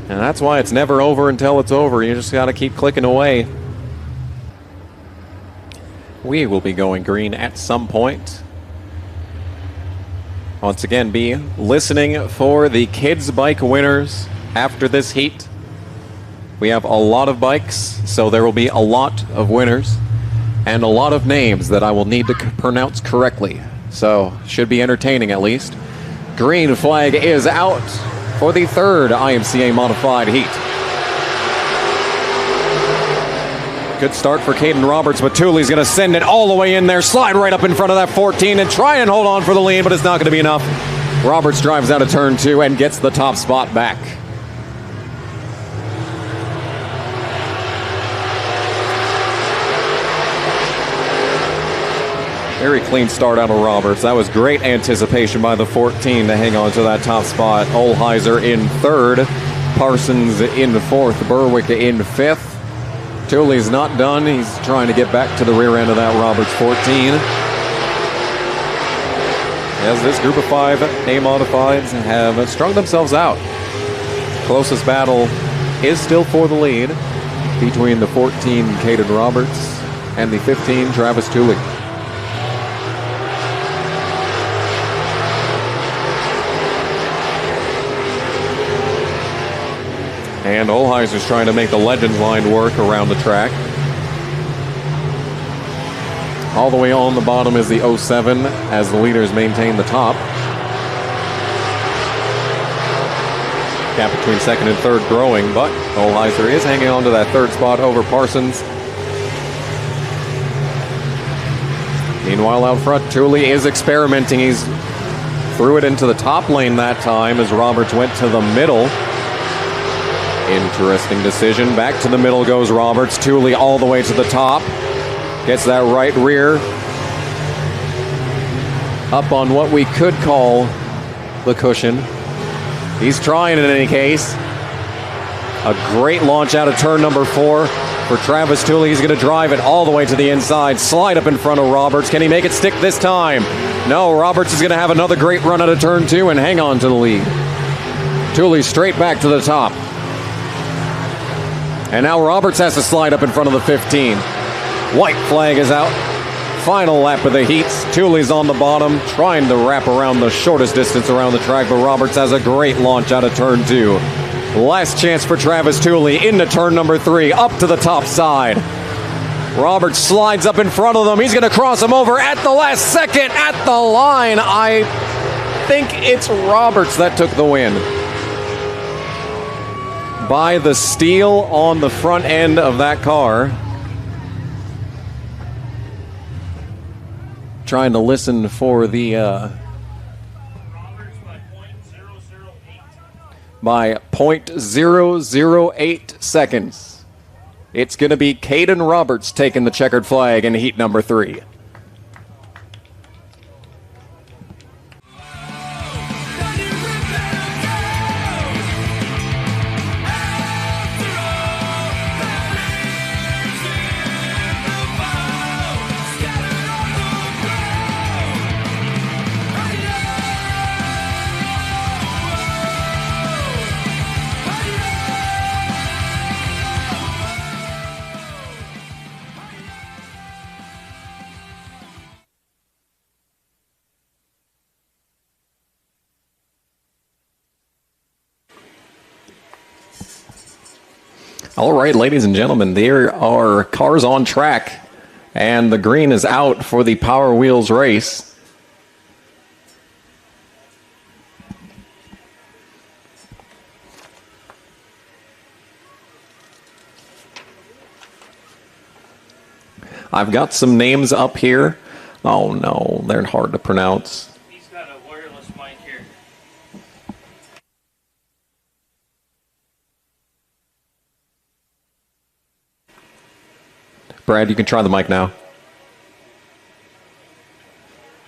And that's why it's never over until it's over. You just got to keep clicking away. We will be going green at some point. Once again, be listening for the kids' bike winners after this heat. We have a lot of bikes, so there will be a lot of winners and a lot of names that I will need to pronounce correctly. So, should be entertaining at least. Green flag is out for the third IMCA modified heat. Good start for Caden Roberts, but Tooley's going to send it all the way in there, slide right up in front of that 14 and try and hold on for the lead, but it's not going to be enough. Roberts drives out of turn 2 and gets the top spot back. Very clean start out of Roberts. That was great anticipation by the 14 to hang on to that top spot. Olheiser in third, Parsons in fourth, Berwick in fifth. Tooley's not done. He's trying to get back to the rear end of that Roberts 14. As this group of 5 A-modifieds have strung themselves out. Closest battle is still for the lead between the 14 Caden Roberts and the 15 Travis Tooley. And Olheiser's trying to make the Legends line work around the track. All the way on the bottom is the 07 as the leaders maintain the top. Gap between second and third growing, but Olheiser is hanging on to that third spot over Parsons. Meanwhile, out front, Tooley is experimenting. He's threw it into the top lane that time as Roberts went to the middle. Interesting decision. Back to the middle goes Roberts. Tooley all the way to the top. Gets that right rear up on what we could call the cushion. He's trying in any case. A great launch out of turn number 4 for Travis Tooley. He's going to drive it all the way to the inside. Slide up in front of Roberts. Can he make it stick this time? No, Roberts is going to have another great run out of turn 2 and hang on to the lead. Tooley straight back to the top. And now Roberts has to slide up in front of the 15. White flag is out. Final lap of the heats. Tooley's on the bottom, trying to wrap around the shortest distance around the track, but Roberts has a great launch out of turn 2. Last chance for Travis Tooley into turn number 3, up to the top side. Roberts slides up in front of them. He's going to cross him over at the last second at the line. I think it's Roberts that took the win. By the steel on the front end of that car. Trying to listen for the by 0.008 seconds. It's going to be Caden Roberts taking the checkered flag in heat number 3. All right, ladies and gentlemen, there are cars on track, and the green is out for the Power Wheels race. I've got some names up here. Oh no, they're hard to pronounce. He's got a wireless mic here. Brad, you can try the mic now.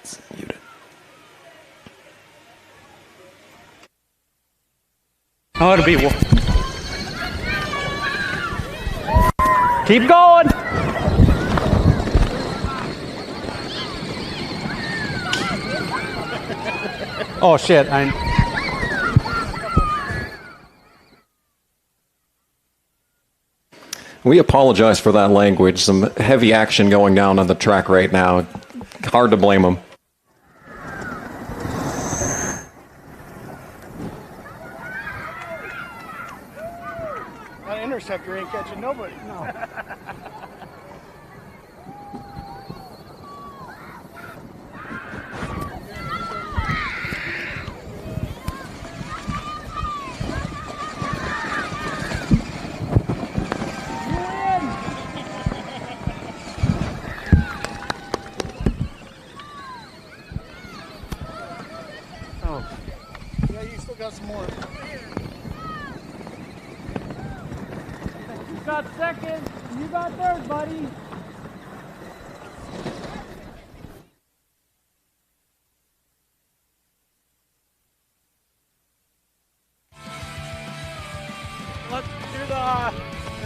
It's muted. Oh, it'll be. Keep going. Oh shit! We apologize for that language. Some heavy action going down on the track right now. Hard to blame them. That interceptor ain't catching nobody. No. Yeah, you still got some more. You got second. You got third, buddy. Let's do the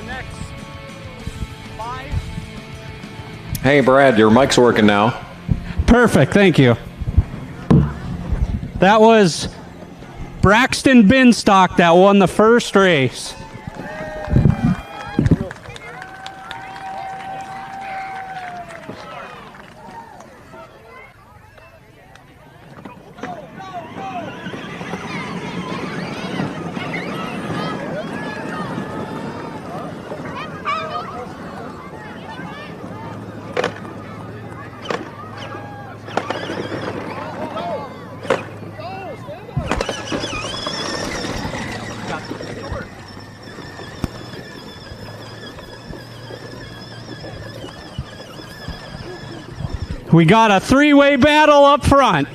next 5. Hey, Brad, your mic's working now. Perfect. Thank you. That was Braxton Binstock that won the first race. We got a 3-way battle up front.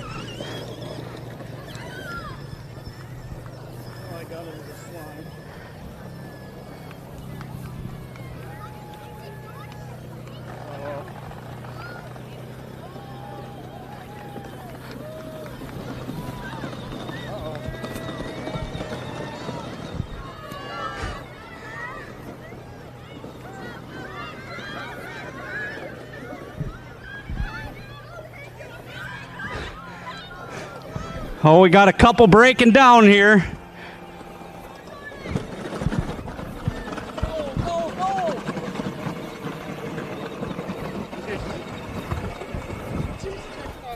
Oh, we got a couple breaking down here. On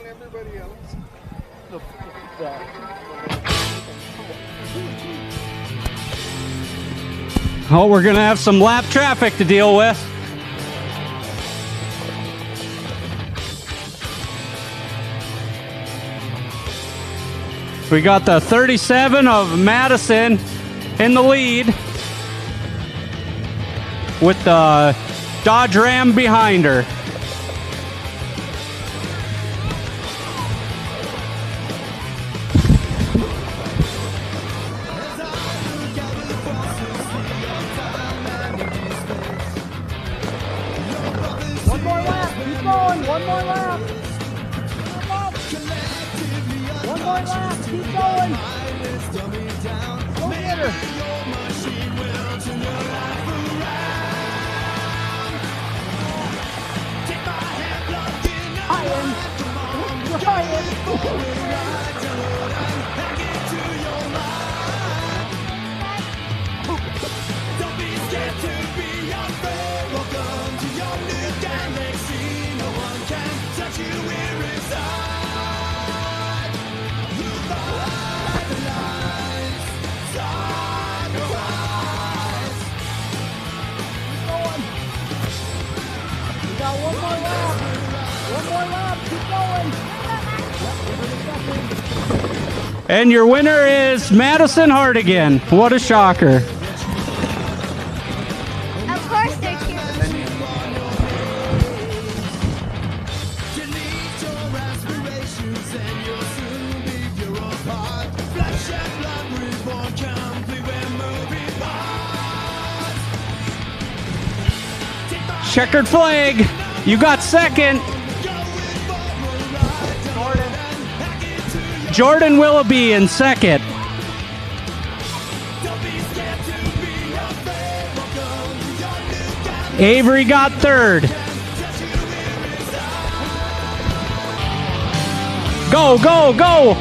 everybody else. Oh, we're going to have some lap traffic to deal with. We got the 37 of Madison in the lead with the Dodge Ram behind her. One more lap. Keep going. One more lap. One more lap. Keep going. Go get her. And your winner is Madison Hardigan. What a shocker. Of course they're cute. Checkered flag. You got second. Jordan Willoughby in second. Avery got third. Go, go, go!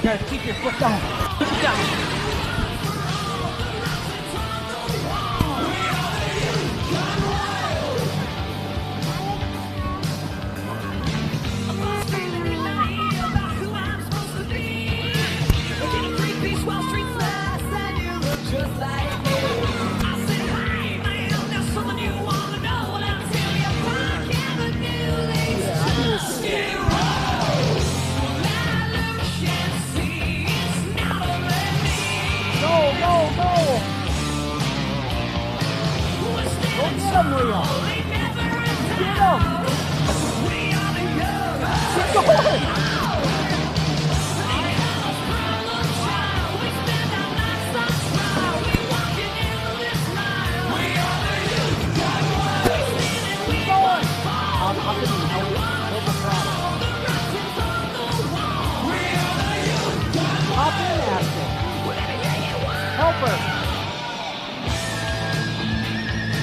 Guys, keep your foot down. Keep it down.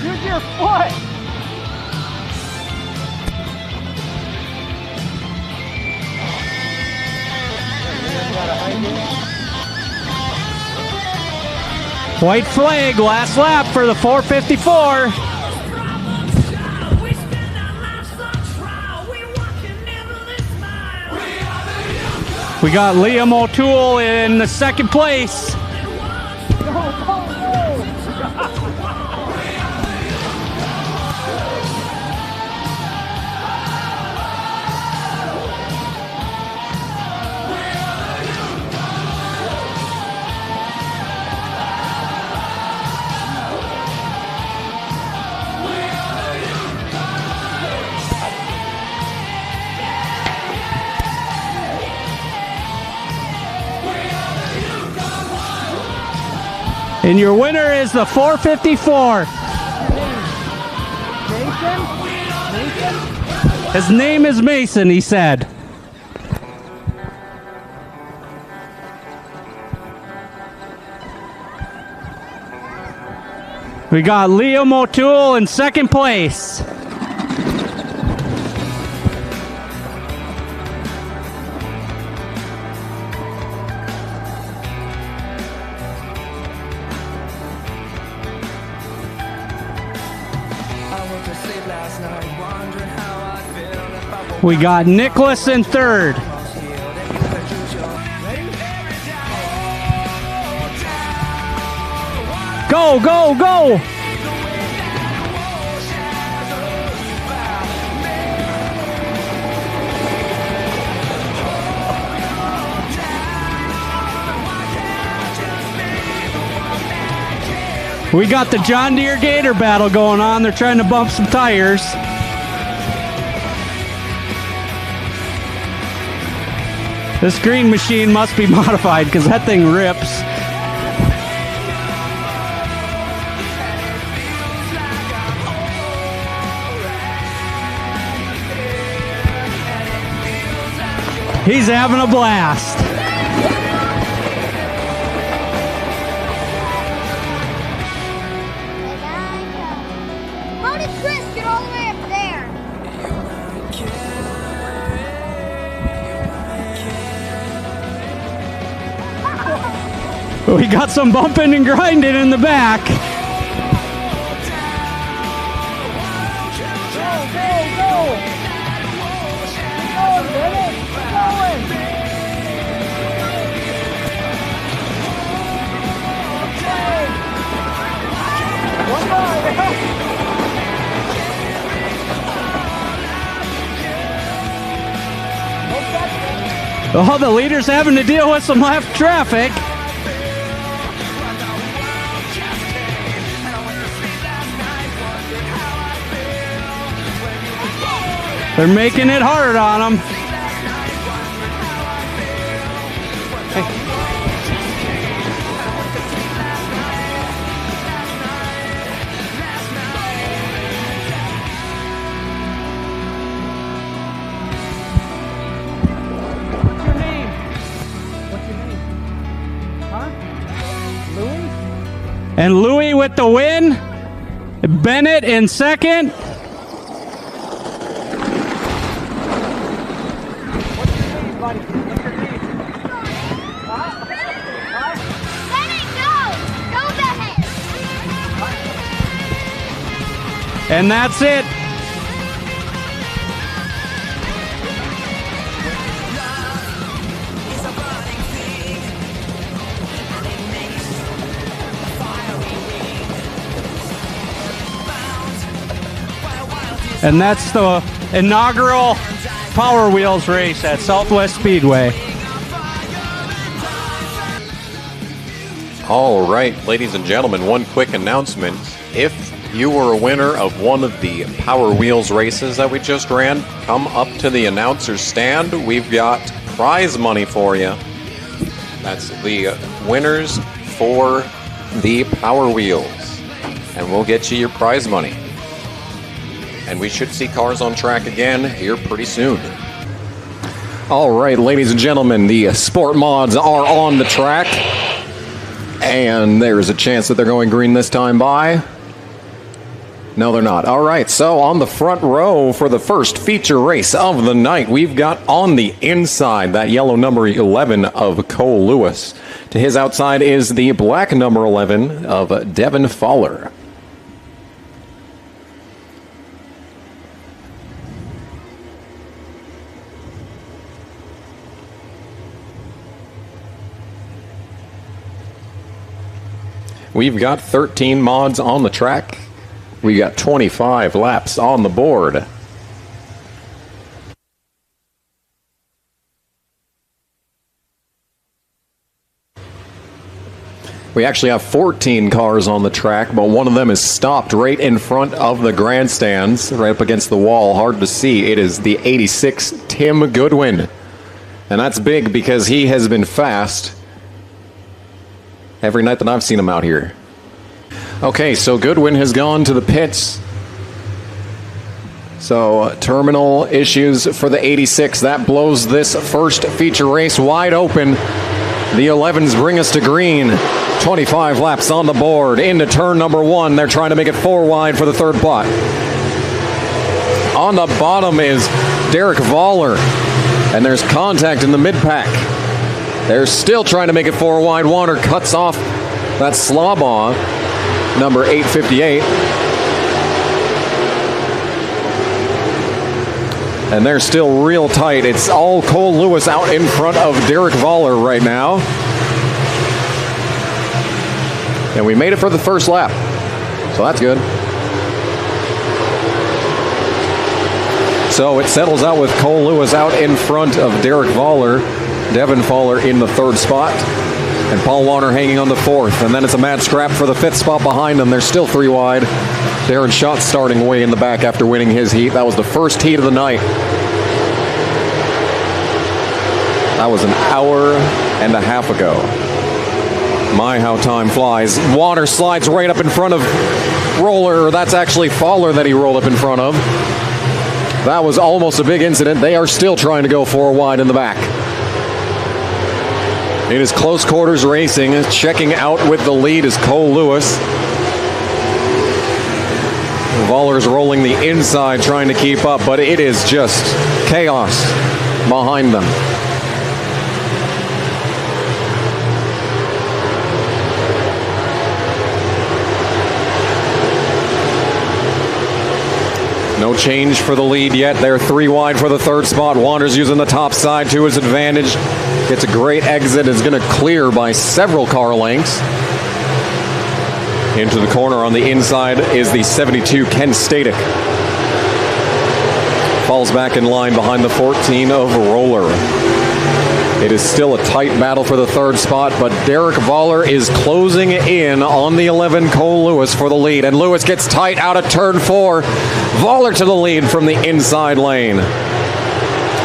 Use your foot! White flag, last lap for the 454. We got Liam O'Toole in the second place. And your winner is the 454. Mason? His name is Mason, he said. We got Liam O'Toole in second place. We got Nicholas in third. Go, go, go! We got the John Deere Gator battle going on. They're trying to bump some tires. This green machine must be modified because that thing rips. He's having a blast. How did Chris get all the way up there? We got some bumping and grinding in the back. Go, go, go! Keep going, baby! Keep going! Oh, the leader's having to deal with some left traffic. They're making it hard on him. What's your name? What's your name? Huh? Louis? And Louis with the win. Bennett in second. Bennett, go! Go, Bennett! And that's it. And that's the inaugural Power Wheels race at Southwest Speedway. All right, ladies and gentlemen, one quick announcement. If you were a winner of one of the Power Wheels races that we just ran, come up to the announcer's stand. We've got prize money for you. That's the winners for the Power Wheels. And we'll get you your prize money. And we should see cars on track again here pretty soon. All right, ladies and gentlemen, the Sport Mods are on the track. And there's a chance that they're going green this time by. No, they're not. All right, so on the front row for the first feature race of the night, we've got on the inside that yellow number 11 of Cole Lewis. To his outside is the black number 11 of Devin Fowler. We've got 13 mods on the track. We've got 25 laps on the board. We actually have 14 cars on the track, but one of them is stopped right in front of the grandstands, right up against the wall. Hard to see. It is the 86 Tim Goodwin. And that's big because he has been fast every night that I've seen him out here. Okay, so Goodwin has gone to the pits. So terminal issues for the 86. That blows this first feature race wide open. The 11s bring us to green. 25 laps on the board. Into turn number 1. They're trying to make it 4 wide for the third spot. On the bottom is Derek Voller. And there's contact in the mid-pack. They're still trying to make it 4 wide. Warner cuts off that Slabaugh, number 858. And they're still real tight. It's all Cole Lewis out in front of Derek Voller right now. And we made it for the first lap. So that's good. So it settles out with Cole Lewis out in front of Derek Voller. Devin Fowler in the third spot. And Paul Warner hanging on the fourth. And then it's a mad scrap for the fifth spot behind them. They're still 3 wide. Darren Schott starting way in the back after winning his heat. That was the first heat of the night. That was an hour and a half ago. My, how time flies. Warner slides right up in front of Roller. That's actually Fowler that he rolled up in front of. That was almost a big incident. They are still trying to go 4 wide in the back. It is close quarters racing. Checking out with the lead is Cole Lewis. Voller's rolling the inside trying to keep up, but it is just chaos behind them. No change for the lead yet. They're 3 wide for the third spot. Wander's using the top side to his advantage. Gets a great exit. Is going to clear by several car lengths. Into the corner on the inside is the 72 Ken Static. Falls back in line behind the 14 of Roller. It is still a tight battle for the third spot, but Derek Voller is closing in on the 11 Cole Lewis for the lead, and Lewis gets tight out of turn 4. Voller to the lead from the inside lane.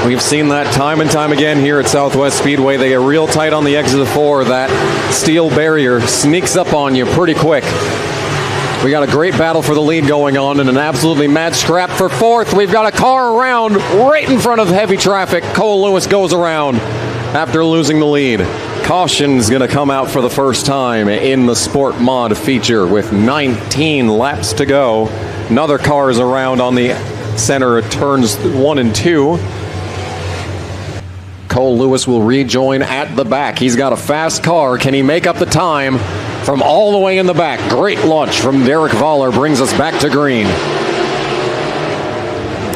We've seen that time and time again here at Southwest Speedway. They get real tight on the exit of 4. That steel barrier sneaks up on you pretty quick. We got a great battle for the lead going on and an absolutely mad scrap for 4th. We've got a car around right in front of heavy traffic. Cole Lewis goes around after losing the lead. Caution's going to come out for the first time in the Sport Mod feature with 19 laps to go. Another car is around on the center of turns 1 and 2. Cole Lewis will rejoin at the back. He's got a fast car. Can he make up the time from all the way in the back? Great launch from Derek Voller brings us back to green.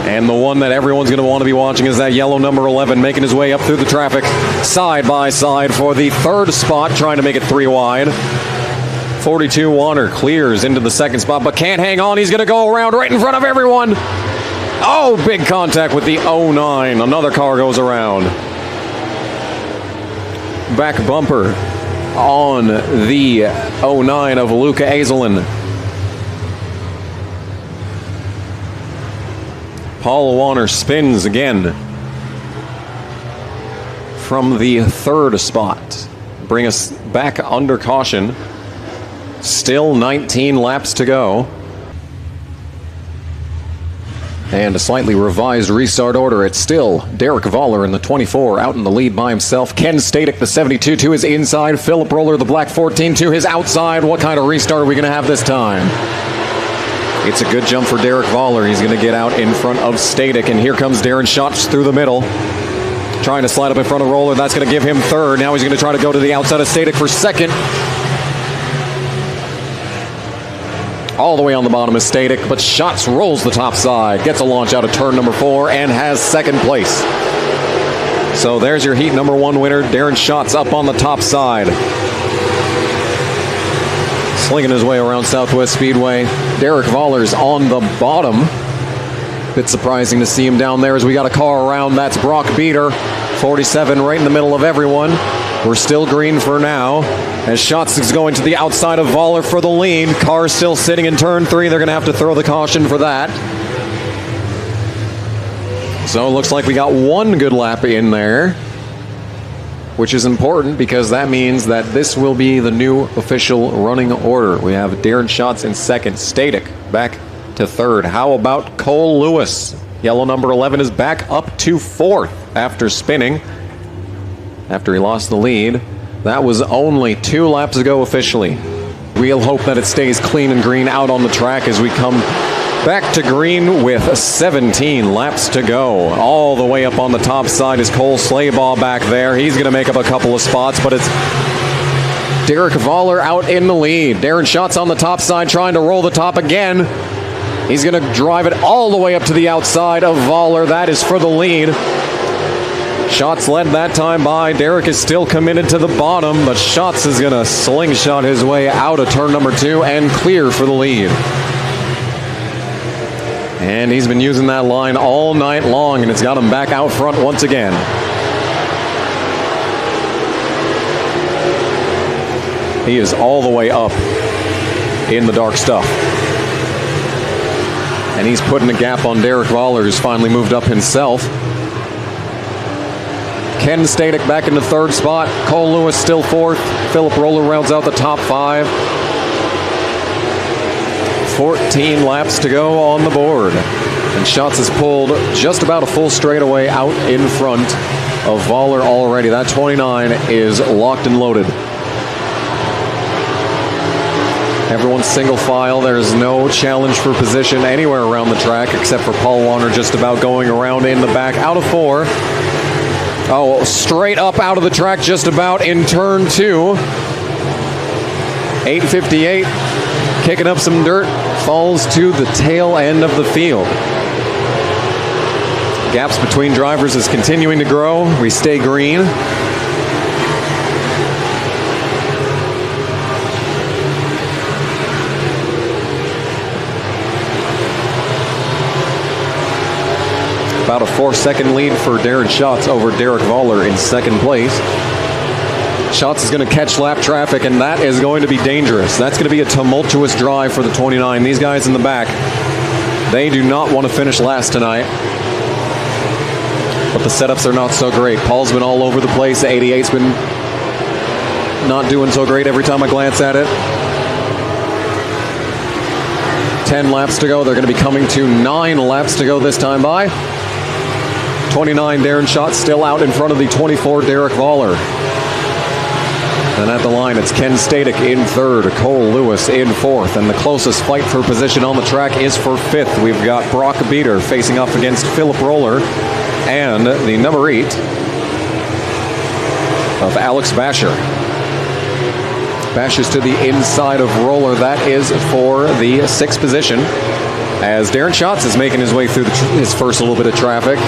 And the one that everyone's going to want to be watching is that yellow number 11 making his way up through the traffic side by side for the third spot, trying to make it 3 wide. 42 Warner clears into the second spot, but can't hang on. He's going to go around right in front of everyone. Oh, big contact with the 09. Another car goes around. Back bumper on the 09 of Luca Azelin. Paul Warner spins again from the third spot. Bring us back under caution. Still 19 laps to go. And a slightly revised restart order. It's still Derek Voller in the 24 out in the lead by himself. Ken Static, the 72, to his inside. Philip Roller, the black 14, to his outside. What kind of restart are we going to have this time? It's a good jump for Derek Voller. He's going to get out in front of Static, and here comes Darren Schatz through the middle. Trying to slide up in front of Roller. That's going to give him third. Now he's going to try to go to the outside of Static for second. All the way on the bottom is Static, but Schatz rolls the top side, gets a launch out of turn number 4, and has second place. So there's your heat number 1 winner, Darren Schatz, up on the top side. Slinging his way around Southwest Speedway. Derek Voller's on the bottom. Bit surprising to see him down there as we got a car around. That's Brock Beater, 47, right in the middle of everyone. We're still green for now, as Schatz is going to the outside of Voller for the lead. Car still sitting in turn 3. They're going to have to throw the caution for that. So it looks like we got 1 good lap in there, which is important because that means that this will be the new official running order. We have Darren Schatz in second, Static back to third. How about Cole Lewis? Yellow number 11 is back up to 4th after spinning. After he lost the lead. That was only 2 laps ago officially. We'll hope that it stays clean and green out on the track as we come back to green with 17 laps to go. All the way up on the top side is Cole Slayball back there. He's going to make up a couple of spots, but it's Derek Voller out in the lead. Darren Schatz on the top side trying to roll the top again. He's going to drive it all the way up to the outside of Voller. That is for the lead. Schatz led that time by. Derek is still committed to the bottom, but Schatz is going to slingshot his way out of turn number 2 and clear for the lead. And he's been using that line all night long, and it's got him back out front once again. He is all the way up in the dark stuff. And he's putting a gap on Derek Voller, who's finally moved up himself. Ken Static back in the third spot. Cole Lewis still 4th. Philip Roller rounds out the top 5. 14 laps to go on the board. And Schatz has pulled just about a full straightaway out in front of Voller already. That 29 is locked and loaded. Everyone's single file. There's no challenge for position anywhere around the track except for Paul Warner just about going around in the back out of 4. Oh, straight up out of the track just about in turn 2. 8:58, kicking up some dirt, falls to the tail end of the field. Gaps between drivers is continuing to grow. We stay green. About a 4-second lead for Darren Schatz over Derek Voller in second place. Schatz is going to catch lap traffic, and that is going to be dangerous. That's going to be a tumultuous drive for the 29. These guys in the back, they do not want to finish last tonight. But the setups are not so great. Paul's been all over the place. The 88's been not doing so great every time I glance at it. 10 laps to go. They're going to be coming to 9 laps to go this time by. 29 Darren Schatz still out in front of the 24 Derek Voller. And at the line, it's Ken Static in third, Cole Lewis in fourth, and the closest fight for position on the track is for fifth. We've got Brock Beater facing off against Philip Roller and the number 8 of Alex Basher. Basher's to the inside of Roller. That is for the 6th position, as Darren Schatz is making his way through his first little bit of traffic.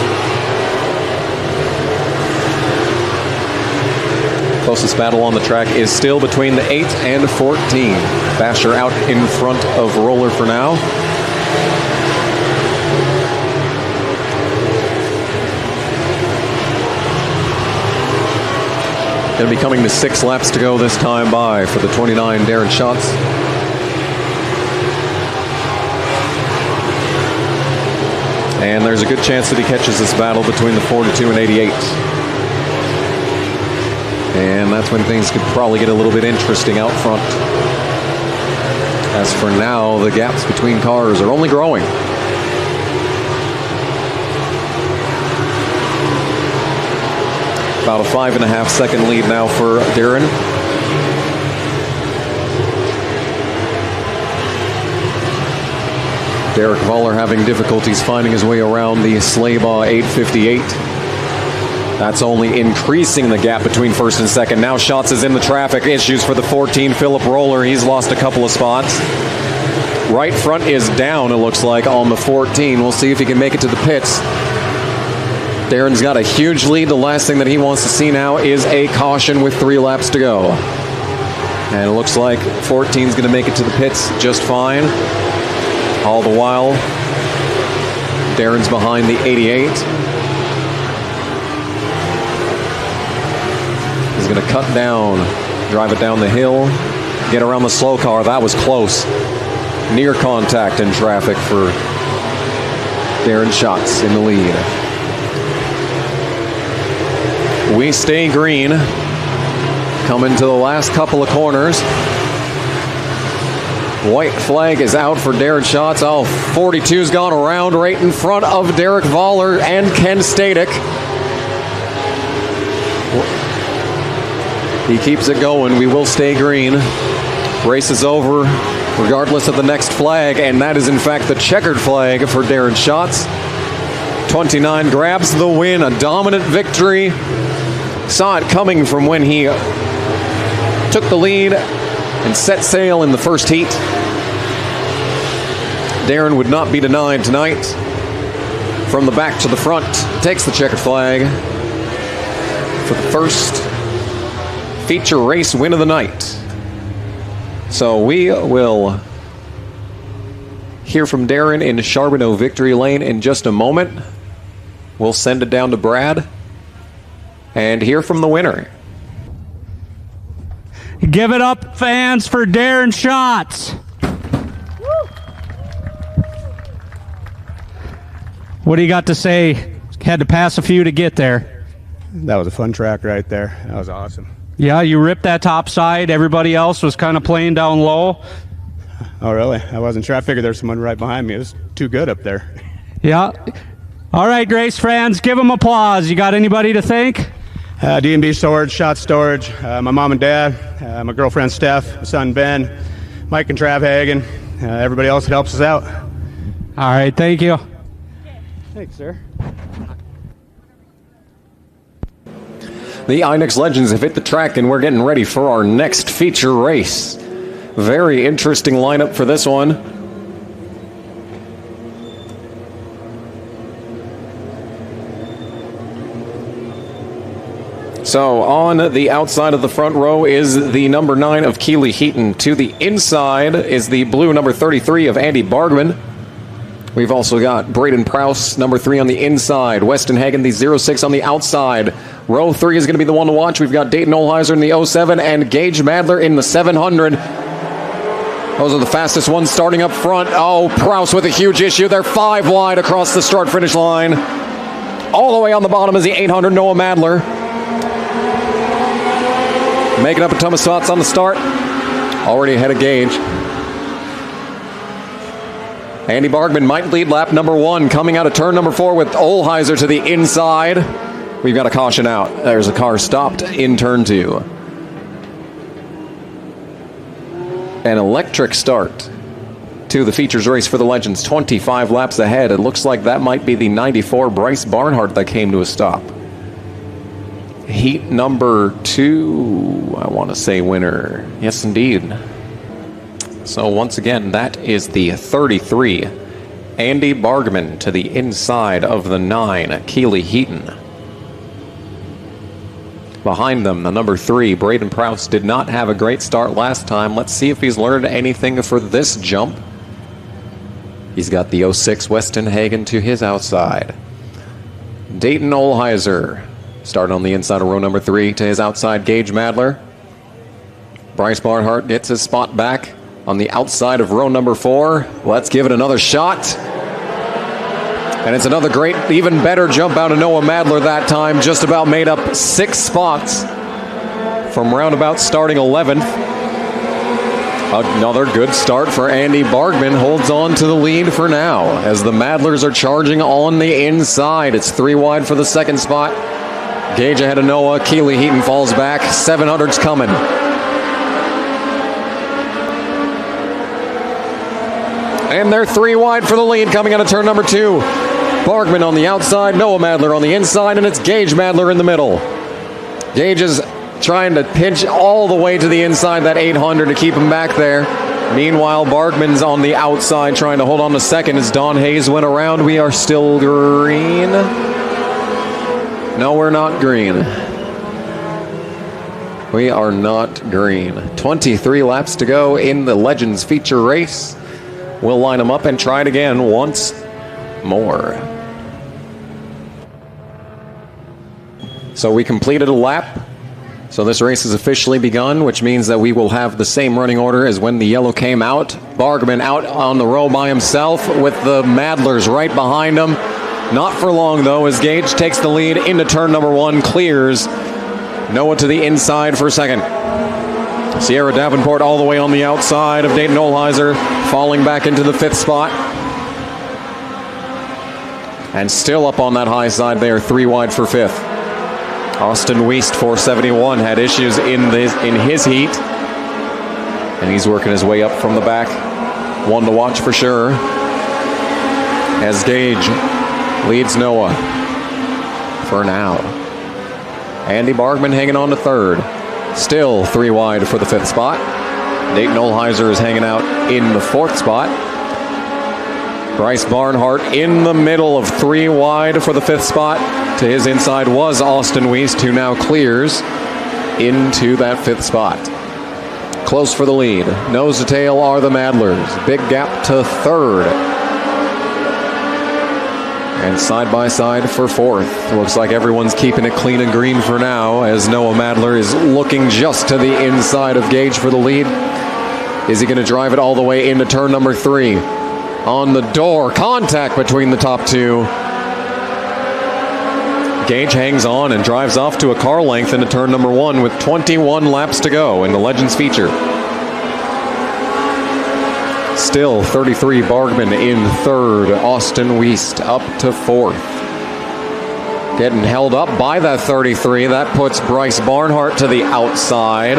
Closest battle on the track is still between the 8 and 14. Basher out in front of Roller for now. Going to be coming to 6 laps to go this time by for the 29 Darren Schatz. And there's a good chance that he catches this battle between the 42 and 88. And that's when things could probably get a little bit interesting out front. As for now, the gaps between cars are only growing. About a 5.5-second lead now for Darren. Derek Voller having difficulties finding his way around the Slaybaugh 858. That's only increasing the gap between first and second. Now Schatz is in the traffic. Issues for the 14, Philip Roller. He's lost a couple of spots. Right front is down, it looks like, on the 14. We'll see if he can make it to the pits. Darren's got a huge lead. The last thing that he wants to see now is a caution with 3 laps to go. And it looks like 14's going to make it to the pits just fine. All the while, Darren's behind the 88. He's going to cut down, drive it down the hill, get around the slow car. That was close. Near contact in traffic for Darren Schatz in the lead. We stay green. Coming to the last couple of corners. White flag is out for Darren Schatz. Oh, 42's gone around right in front of Derek Voller and Ken Static. He keeps it going. We will stay green. Race is over regardless of the next flag, and that is in fact the checkered flag for Darren Schatz. 29 grabs the win, a dominant victory. Saw it coming from when he took the lead and set sail in the first heat. Darren would not be denied tonight. From the back to the front, takes the checkered flag for the first feature race win of the night. So we will hear from Darren in Charbonneau Victory Lane in just a moment. We'll send it down to Brad and hear from the winner. Give it up, fans, for Darren Schatz. What do you got to say? Had to pass a few to get there. That was a fun track right there. That was awesome. Yeah, you ripped that top side. Everybody else was kind of playing down low. Oh, really? I wasn't sure. I figured there's someone right behind me. It was too good up there. Yeah. All right, Grace fans, give them applause. You got anybody to thank? D&B Storage, Shot Storage, my mom and dad, my girlfriend Steph, my son Ben, Mike and Trav Hagen, everybody else that helps us out. All right, thank you. Thanks, sir. The Inex Legends have hit the track, and we're getting ready for our next feature race. Very interesting lineup for this one. So on the outside of the front row is the number 9 of Keely Heaton. To the inside is the blue number 33 of Andy Bargman. We've also got Braden Prowse, number 3 on the inside. Weston Hagen, the 06 on the outside. Row 3 is going to be the one to watch. We've got Dayton Olheiser in the 07 and Gage Madler in the 700. Those are the fastest ones starting up front. Oh, Prowse with a huge issue. They're 5 wide across the start-finish line. All the way on the bottom is the 800 Noah Madler. Making up a ton of spots on the start. Already ahead of Gage. Andy Bargman might lead lap number 1, coming out of turn number 4 with Olheiser to the inside. We've got a caution out. There's a car stopped in turn 2. An electric start to the features race for the Legends. 25 laps ahead. It looks like that might be the 94 Bryce Barnhart that came to a stop. Heat number 2, I want to say winner. Yes, indeed. So once again, that is the 33, Andy Bargman to the inside of the 9, Keely Heaton. Behind them, the number 3, Braden Prowse, did not have a great start last time. Let's see if he's learned anything for this jump. He's got the 06 Weston Hagen to his outside. Dayton Olheiser started on the inside of row number 3 to his outside, Gage Madler. Bryce Barnhart gets his spot back on the outside of row number 4. Let's give it another shot. And it's another great, even better jump out of Noah Madler that time. Just about made up 6 spots from roundabout starting 11th. Another good start for Andy Bargman. Holds on to the lead for now as the Madlers are charging on the inside. It's 3 wide for the second spot. Gage ahead of Noah. Keely Heaton falls back. 700's coming. And they're 3 wide for the lead coming out of turn number 2. Bargman on the outside, Noah Madler on the inside, and it's Gage Madler in the middle. Gage is trying to pinch all the way to the inside, that 800, to keep him back there. Meanwhile, Bargman's on the outside trying to hold on to second as Don Hayes went around. We are still green. No, we're not green. We are not green. 23 laps to go in the Legends feature race. We'll line them up and try it again once more. So we completed a lap. So this race has officially begun, which means that we will have the same running order as when the yellow came out. Bargman out on the row by himself with the Madlers right behind him. Not for long, though, as Gage takes the lead into turn number 1, clears. Noah to the inside for second. Sierra Davenport all the way on the outside of Dayton Olheiser, falling back into the 5th spot. And still up on that high side, they are 3 wide for 5th. Austin Wiest, 471, had issues in his heat. And he's working his way up from the back. One to watch for sure. As Gage leads Noah for now. Andy Bargman hanging on to 3rd. Still 3 wide for the 5th spot. Dayton Olheiser is hanging out in the 4th spot. Bryce Barnhart in the middle of 3 wide for the 5th spot. To his inside was Austin Wiest, who now clears into that 5th spot. Close for the lead. Nose to tail are the Madlers. Big gap to 3rd. And side by side for 4th. Looks like everyone's keeping it clean and green for now as Noah Madler is looking just to the inside of Gage for the lead. Is he going to drive it all the way into turn number 3? On the door, contact between the top 2. Gage hangs on and drives off to a car length into turn number 1 with 21 laps to go in the Legends feature. Still 33 Bargman in 3rd. Austin Wiest up to 4th. Getting held up by that 33. That puts Bryce Barnhart to the outside.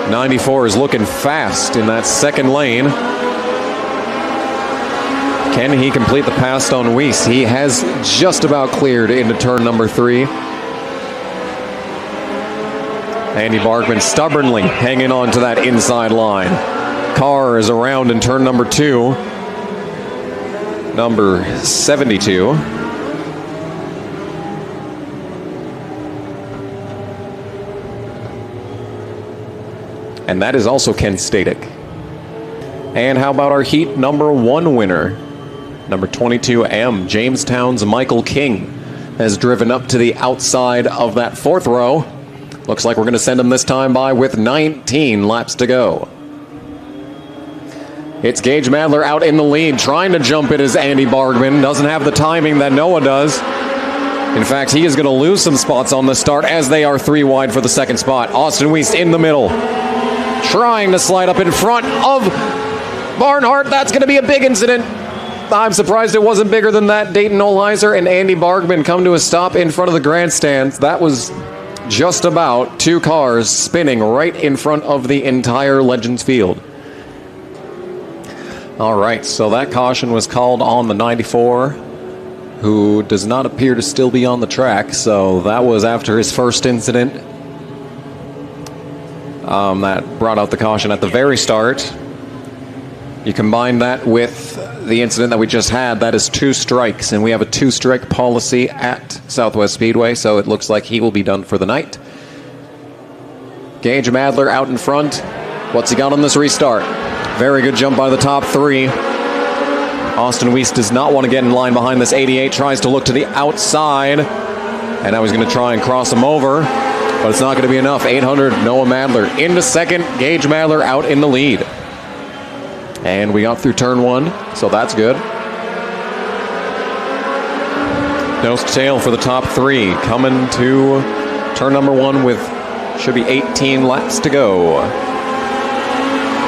94 is looking fast in that 2nd lane. Can he complete the pass on Wiest? He has just about cleared into turn number 3. Andy Bargman stubbornly hanging on to that inside line. Car is around in turn number 2. Number 72. And that is also Ken Static. And how about our heat number 1 winner? Number 22M, Jamestown's Michael King, has driven up to the outside of that 4th row. Looks like we're going to send him this time by with 19 laps to go. It's Gage Madler out in the lead, trying to jump it as Andy Bargman. Doesn't have the timing that Noah does. In fact, he is going to lose some spots on the start as they are 3 wide for the 2nd spot. Austin Wiest in the middle, trying to slide up in front of Barnhart. That's going to be a big incident. I'm surprised it wasn't bigger than that. Dayton Olheiser and Andy Bargman come to a stop in front of the grandstands. That was just about 2 cars spinning right in front of the entire Legends field. All right, so that caution was called on the 94, who does not appear to still be on the track. So that was after his first incident. That brought out the caution at the very start. You combine that with the incident that we just had, that is 2 strikes, and we have a 2-strike policy at Southwest Speedway, so it looks like he will be done for the night. Gage Madler out in front. What's he got on this restart? Very good jump by the top 3. Austin Wiest does not want to get in line behind this 88, tries to look to the outside, and now he's going to try and cross him over, but it's not going to be enough. 800, Noah Madler into 2nd, Gage Madler out in the lead. And we got through turn 1, so that's good. Nose to tail for the top 3. Coming to turn number 1 with should be 18 laps to go.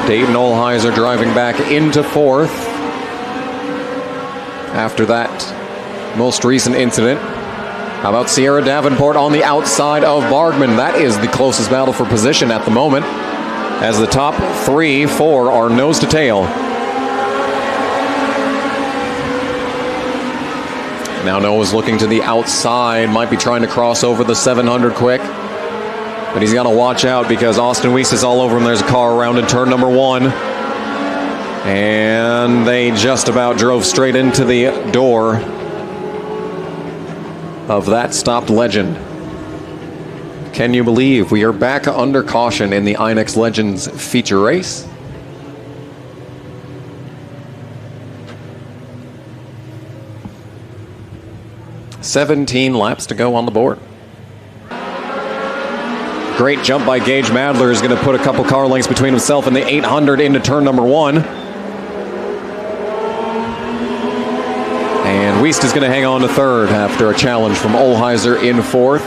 Dayton Olheiser driving back into 4th after that most recent incident. How about Sierra Davenport on the outside of Bargman? That is the closest battle for position at the moment, as the top 3, 4 are nose to tail. Now Noah's looking to the outside, might be trying to cross over the 700 quick, but he's got to watch out because Austin Wiest is all over him. There's a car around in turn number 1, and they just about drove straight into the door of that stopped Legend. Can you believe we are back under caution in the INEX Legends feature race? "17 laps to go on the board." Great jump by Gage Madler is going to put a couple car lengths between himself and the 800 into turn number 1. And Wiest is going to hang on to 3rd after a challenge from Olheiser in 4th.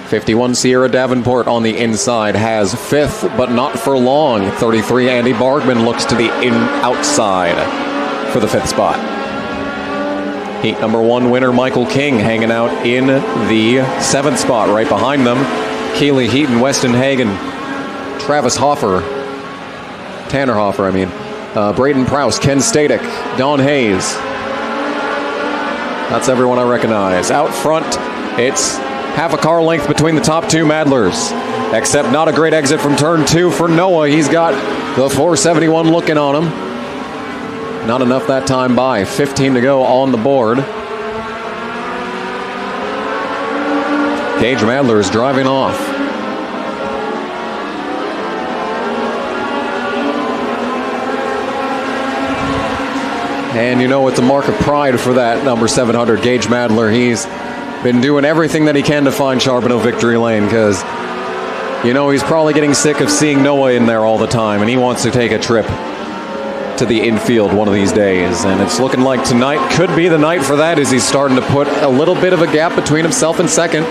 51 Sierra Davenport on the inside has 5th, but not for long. 33 Andy Bargman looks to the outside for the 5th spot. Heat number 1 winner Michael King hanging out in the 7th spot. Right behind them, Keeley Heaton, Weston Hagen, Travis Hoffer, Tanner Hoffer, I mean, Braden Prowse, Ken Static, Don Hayes. That's everyone I recognize. Out front, it's half a car length between the top 2 Madlers, except not a great exit from turn 2 for Noah. He's got the 471 looking on him. Not enough that time by. 15 to go on the board. Gage Madler is driving off. And you know, it's a mark of pride for that number 700, Gage Madler. He's been doing everything that he can to find Charbonneau victory lane because, you know, he's probably getting sick of seeing Noah in there all the time, and he wants to take a trip to the infield one of these days. And it's looking like tonight could be the night for that, as he's starting to put a little bit of a gap between himself and 2nd.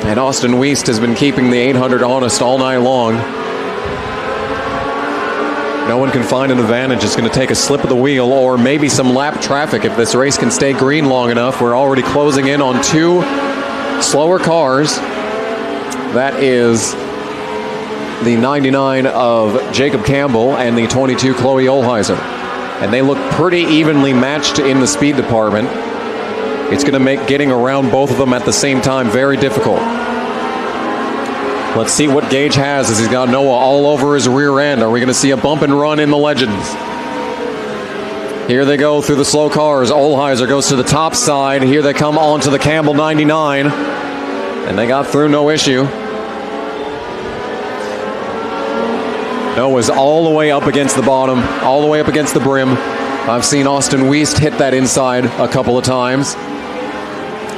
And Austin Wiest has been keeping the 800 honest all night long. No one can find an advantage. It's going to take a slip of the wheel or maybe some lap traffic if this race can stay green long enough. We're already closing in on 2 slower cars. That is the 99 of Jacob Campbell and the 22 Chloe Olheiser. And they look pretty evenly matched in the speed department. It's going to make getting around both of them at the same time very difficult. Let's see what Gage has, as he's got Noah all over his rear end. Are we going to see a bump and run in the Legends? Here they go through the slow cars. Olheiser goes to the top side. Here they come onto the Campbell 99. And they got through no issue. Noah's all the way up against the bottom, all the way up against the brim. I've seen Austin Wiest hit that inside a couple of times.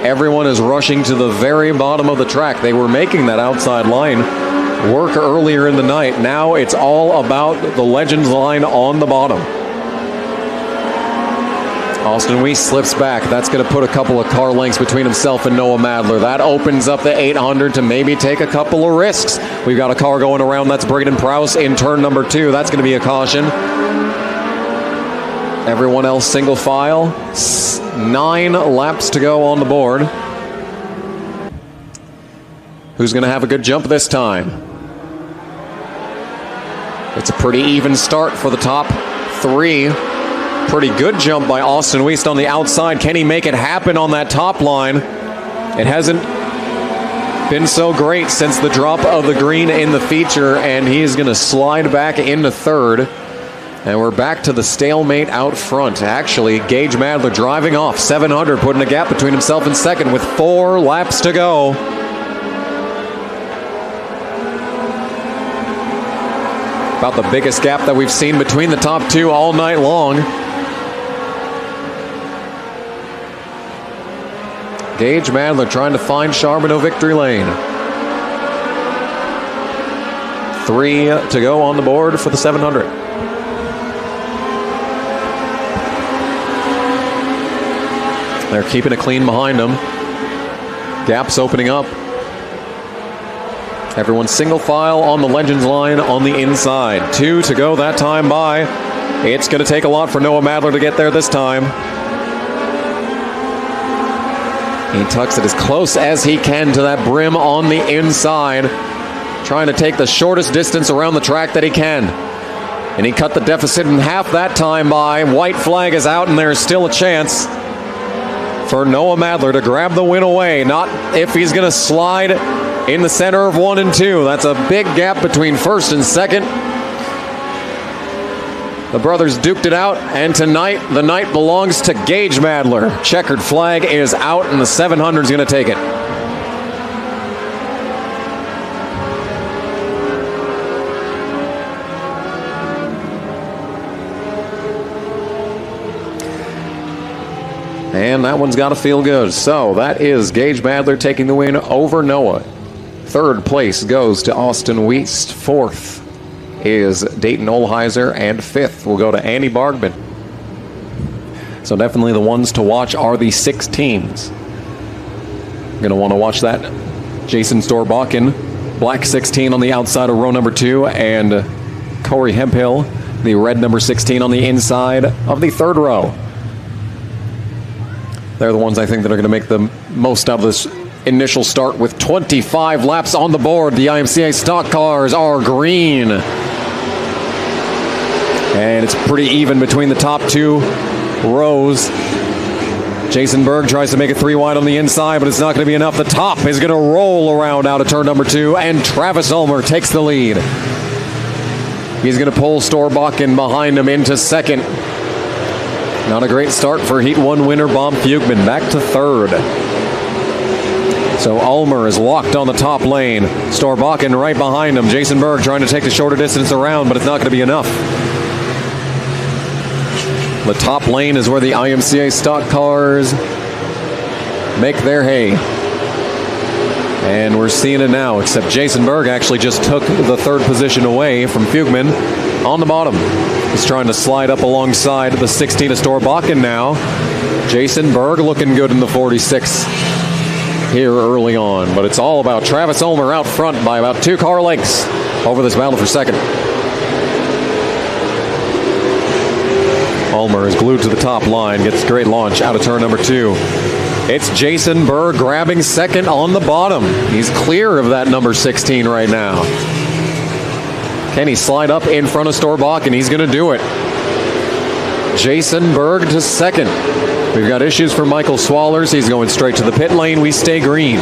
Everyone is rushing to the very bottom of the track. They were making that outside line work earlier in the night. Now it's all about the Legends line on the bottom. Austin Wiest slips back. That's going to put a couple of car lengths between himself and Noah Madler. That opens up the 800 to maybe take a couple of risks. We've got a car going around. That's Braden Prowse in turn number 2. That's going to be a caution. Everyone else single file. 9 laps to go on the board. Who's going to have a good jump this time? It's a pretty even start for the top 3. Pretty good jump by Austin Wiest on the outside. Can he make it happen on that top line? It hasn't been so great since the drop of the green in the feature, and he is going to slide back into 3rd. And we're back to the stalemate out front. Actually, Gage Madler driving off 700, putting a gap between himself and 2nd with 4 laps to go. About the biggest gap that we've seen between the top 2 all night long. Gage Madler trying to find Charbonneau victory lane. 3 to go on the board for the 700. They're keeping it clean behind them. Gaps opening up. Everyone single file on the Legends line on the inside. 2 to go that time by. It's going to take a lot for Noah Madler to get there this time. He tucks it as close as he can to that brim on the inside, trying to take the shortest distance around the track that he can. And he cut the deficit in half that time by. White flag is out, and there's still a chance for Noah Madler to grab the win away. Not if he's going to slide in the center of 1 and 2. That's a big gap between 1st and 2nd. The brothers duked it out, and tonight the night belongs to Gage Madler. Checkered flag is out, and the 700 is going to take it. And that one's got to feel good. So that is Gage Madler taking the win over Noah. 3rd place goes to Austin Wiest. 4th is Dayton Olheiser, and 5th will go to Andy Bargman. So definitely the ones to watch are the 16s. Going to want to watch that. Jason Storbakken, black 16 on the outside of row number 2, and Corey Hemphill, the red number 16 on the inside of the 3rd row. They're the ones I think that are going to make the most out of this initial start with 25 laps on the board. The IMCA stock cars are green. And it's pretty even between the top 2 rows. Jason Berg tries to make it 3 wide on the inside, but it's not going to be enough. The top is going to roll around out of turn number 2, and Travis Ulmer takes the lead. He's going to pull Storbakken behind him into 2nd. Not a great start for Heat 1 winner Bob Fugman. Back to 3rd. So Ulmer is locked on the top lane. Storbakken right behind him. Jason Berg trying to take the shorter distance around, but it's not going to be enough. The top lane is where the IMCA stock cars make their hay. And we're seeing it now, except Jason Berg actually just took the 3rd position away from Fugman on the bottom. He's trying to slide up alongside the 16 of Storbakken now. Jason Berg looking good in the 46 here early on. But it's all about Travis Ulmer out front by about 2 car lengths over this battle for 2nd. Ulmer is glued to the top line, gets a great launch out of turn number 2. It's Jason Berg grabbing 2nd on the bottom. He's clear of that number 16 right now. Can he slide up in front of Storbakken? He's going to do it. Jason Berg to 2nd. We've got issues for Michael Swallers. He's going straight to the pit lane. We stay green.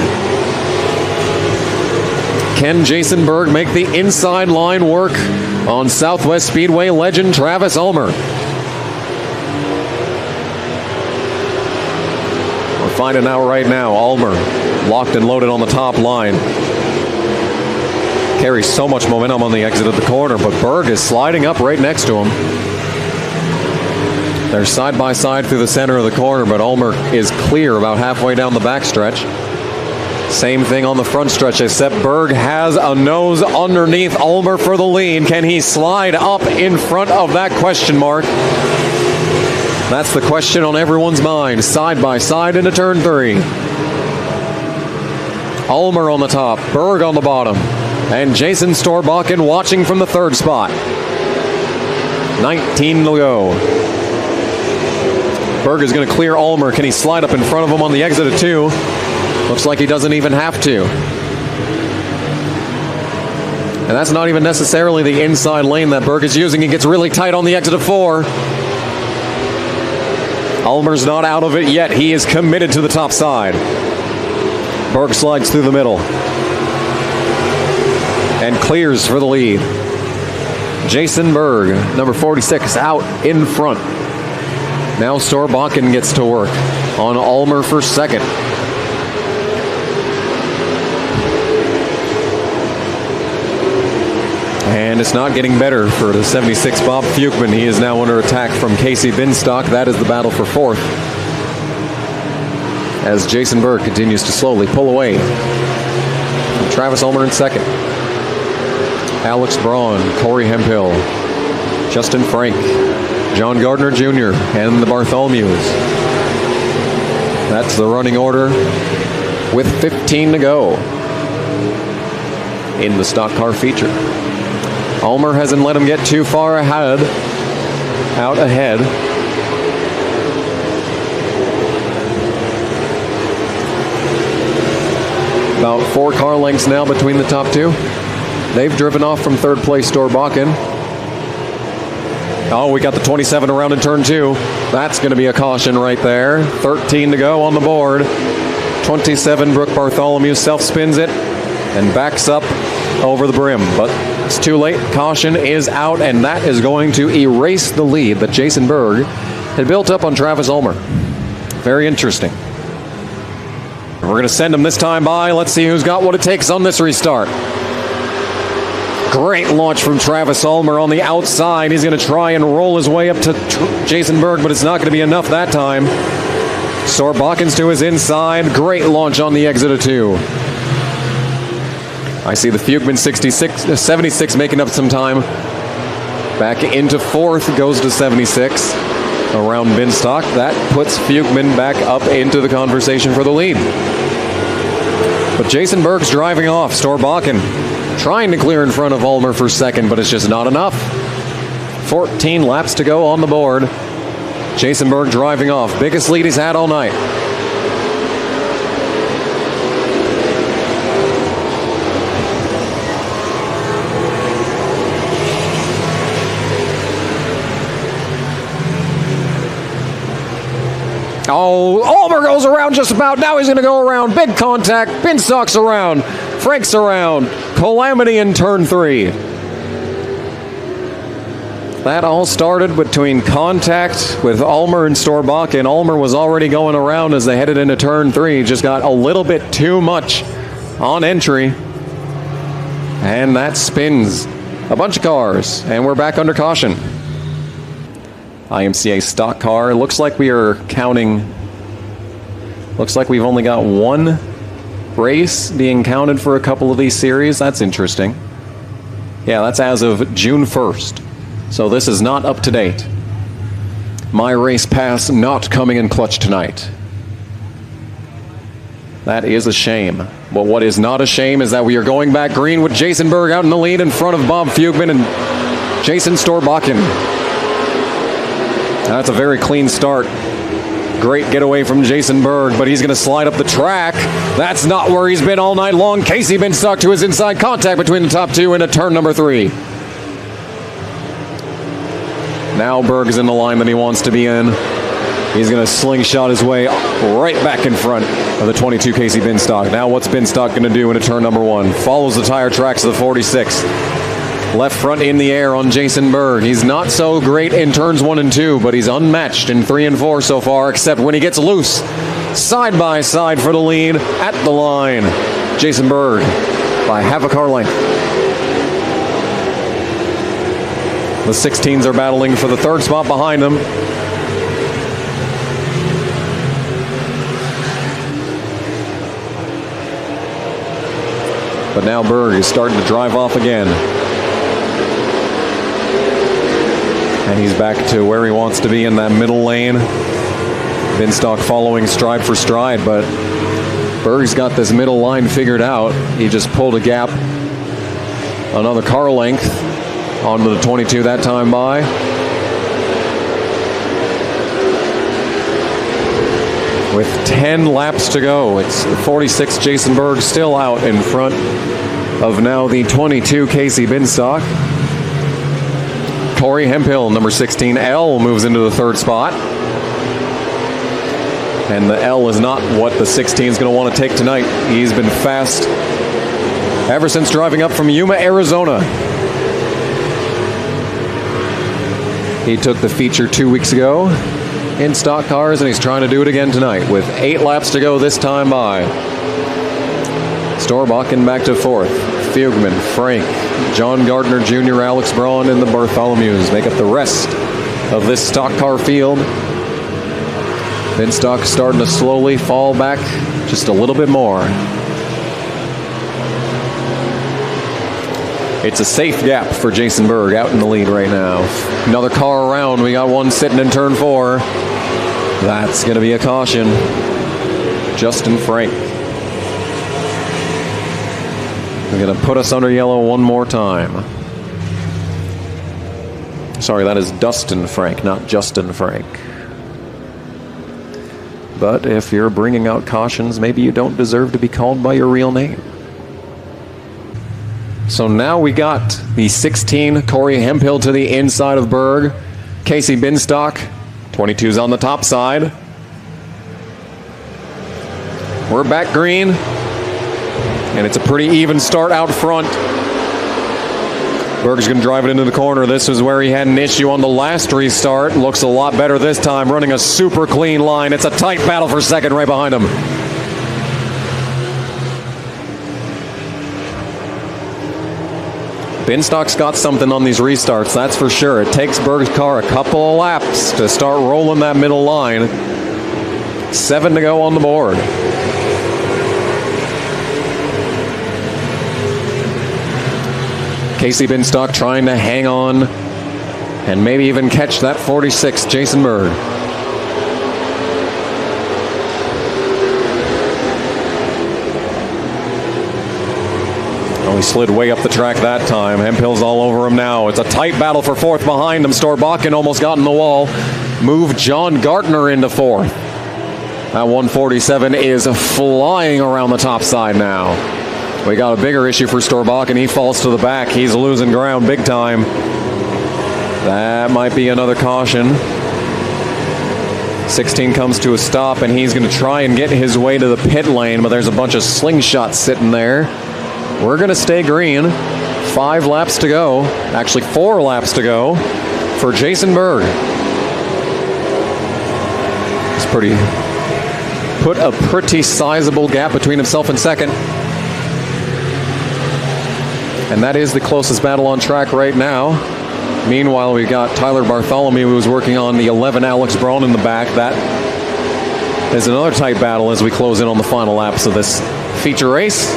Can Jason Berg make the inside line work on Southwest Speedway legend Travis Ulmer? We're finding out right now. Ulmer locked and loaded on the top line. Carries so much momentum on the exit of the corner, but Berg is sliding up right next to him. They're side by side through the center of the corner, but Ulmer is clear about halfway down the backstretch. Same thing on the front stretch, except Berg has a nose underneath Ulmer for the lead. Can he slide up in front of that question mark? That's the question on everyone's mind. Side by side into turn 3. Ulmer on the top, Berg on the bottom, and Jason Storbakken watching from the 3rd spot. 19 to go. Berg is going to clear Ulmer. Can he slide up in front of him on the exit of 2? Looks like he doesn't even have to. And that's not even necessarily the inside lane that Berg is using. He gets really tight on the exit of 4. Ulmer's not out of it yet. He is committed to the top side. Berg slides through the middle and clears for the lead. Jason Berg, number 46, out in front. Now Storbakken gets to work on Ulmer for 2nd. And it's not getting better for the 76 Bob Fuchman. He is now under attack from Casey Binstock. That is the battle for 4th, as Jason Berg continues to slowly pull away from Travis Ulmer in 2nd. Alex Braun, Corey Hemphill, Justin Frank, John Gardner Jr., and the Bartholomews. That's the running order with 15 to go in the stock car feature. Ulmer hasn't let him get too far ahead. Out ahead. About 4 car lengths now between the top 2. They've driven off from 3rd place Storbakken. Oh, we got the 27 around in turn 2. That's going to be a caution right there. 13 to go on the board. 27, Brooke Bartholomew self-spins it and backs up over the brim. But it's too late. Caution is out, and that is going to erase the lead that Jason Berg had built up on Travis Ulmer. Very interesting. We're going to send him this time by. Let's see who's got what it takes on this restart. Great launch from Travis Ulmer on the outside. He's going to try and roll his way up to Jason Berg, but it's not going to be enough that time. Storbakken's to his inside. Great launch on the exit of 2. I see the Fuchman 76 making up some time. Back into 4th, goes to 76 around Binstock. That puts Fuchman back up into the conversation for the lead. But Jason Berg's driving off. Storbakken trying to clear in front of Ulmer for 2nd, but it's just not enough. 14 laps to go on the board. Jason Berg driving off. Biggest lead he's had all night. Oh, Ulmer goes around just about. Now he's going to go around. Big contact. Binstock's around. Frank's around. Calamity in turn 3. That all started between contact with Ulmer and Storbakken. Ulmer was already going around as they headed into turn 3. Just got a little bit too much on entry. And that spins a bunch of cars. And we're back under caution. IMCA stock car. It looks like we are counting. Looks like we've only got 1 race being counted for a couple of these series. That's interesting. Yeah, that's as of June 1st. So this is not up to date. My race pass not coming in clutch tonight. That is a shame. But what is not a shame is that we are going back green with Jason Berg out in the lead in front of Bob Fuchman and Jason Storbakken. That's a very clean start. Great getaway from Jason Berg, but he's going to slide up the track. That's not where he's been all night long. Casey Binstock to his inside. Contact between the top 2 into turn number 3. Now Berg's in the line that he wants to be in. He's going to slingshot his way right back in front of the 22 Casey Binstock. Now what's Binstock going to do into turn number 1? Follows the tire tracks of the 46. Left front in the air on Jason Berg. He's not so great in turns 1 and 2, but he's unmatched in 3 and 4 so far, except when he gets loose. Side by side for the lead at the line. Jason Berg by half a car length. The 16s are battling for the third spot behind them. But now Berg is starting to drive off again. And he's back to where he wants to be in that middle lane. Binstock following stride for stride, but Berg's got this middle line figured out. He just pulled a gap, another car length onto the 22 that time by. With 10 laps to go, it's 46 Jason Berg still out in front of now the 22 Casey Binstock. Corey Hemphill, number 16 L, moves into the third spot. And the L is not what the 16 is going to want to take tonight. He's been fast ever since driving up from Yuma, Arizona. He took the feature 2 weeks ago in stock cars, and he's trying to do it again tonight with 8 laps to go this time by. Storbakken back to fourth. Fugman, Frank, John Gardner Jr., Alex Braun, and the Bartholomews make up the rest of this stock car field. Binstock starting to slowly fall back just a little bit more. It's a safe gap for Jason Berg out in the lead right now. Another car around. We got one sitting in turn 4. That's going to be a caution. Justin Frank. They're going to put us under yellow one more time. Sorry, that is Dustin Frank, not Justin Frank. But if you're bringing out cautions, maybe you don't deserve to be called by your real name. So now we got the 16 Corey Hemphill to the inside of Berg. Casey Binstock, 22's on the top side. We're back green. And it's a pretty even start out front. Berg's going to drive it into the corner. This is where he had an issue on the last restart. Looks a lot better this time, running a super clean line. It's a tight battle for second right behind him. Binstock's got something on these restarts, that's for sure. It takes Berg's car a couple of laps to start rolling that middle line. 7 to go on the board. Casey Binstock trying to hang on and maybe even catch that 46 Jason Berg. Oh, he slid way up the track that time. Hemphill's all over him now. It's a tight battle for fourth behind him. Storbakken almost got in the wall. Moved John Gardner into fourth. That 147 is flying around the top side now. We got a bigger issue for Storbakken. He falls to the back. He's losing ground big time. That might be another caution. 16 comes to a stop, and he's going to try and get his way to the pit lane, but there's a bunch of slingshots sitting there. We're going to stay green. 5 laps to go. Actually, 4 laps to go for Jason Berg. It's put a pretty sizable gap between himself and second. And that is the closest battle on track right now. Meanwhile, we've got Tyler Bartholomew, who's working on the 11 Alex Braun in the back. That is another tight battle as we close in on the final laps of this feature race.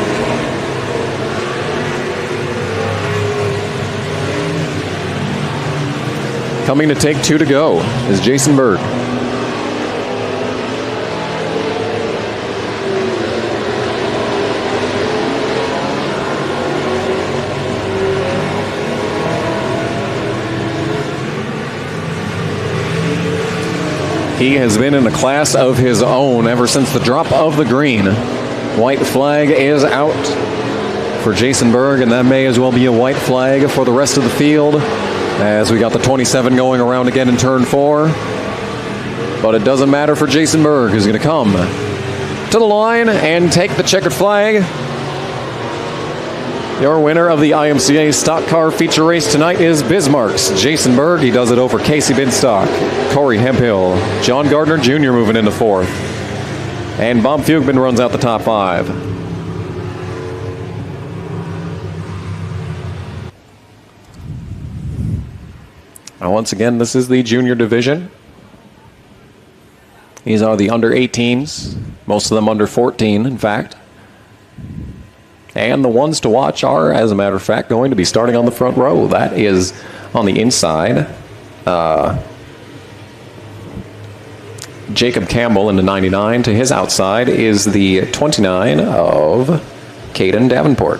Coming to take 2 to go is Jason Berg. He has been in a class of his own ever since the drop of the green. White flag is out for Jason Berg, and that may as well be a white flag for the rest of the field as we got the 27 going around again in turn 4. But it doesn't matter for Jason Berg, who's going to come to the line and take the checkered flag. Your winner of the IMCA Stock Car Feature Race tonight is Bismarck's Jason Berg. He does it over Casey Binstock, Corey Hemphill, John Gardner Jr. moving into fourth, and Bob Fugman runs out the top 5. Now, once again, this is the junior division. These are the under 18s, most of them under 14, in fact. And the ones to watch are, as a matter of fact, going to be starting on the front row. That is on the inside. Jacob Campbell in the 99. To his outside is the 29 of Caden Davenport.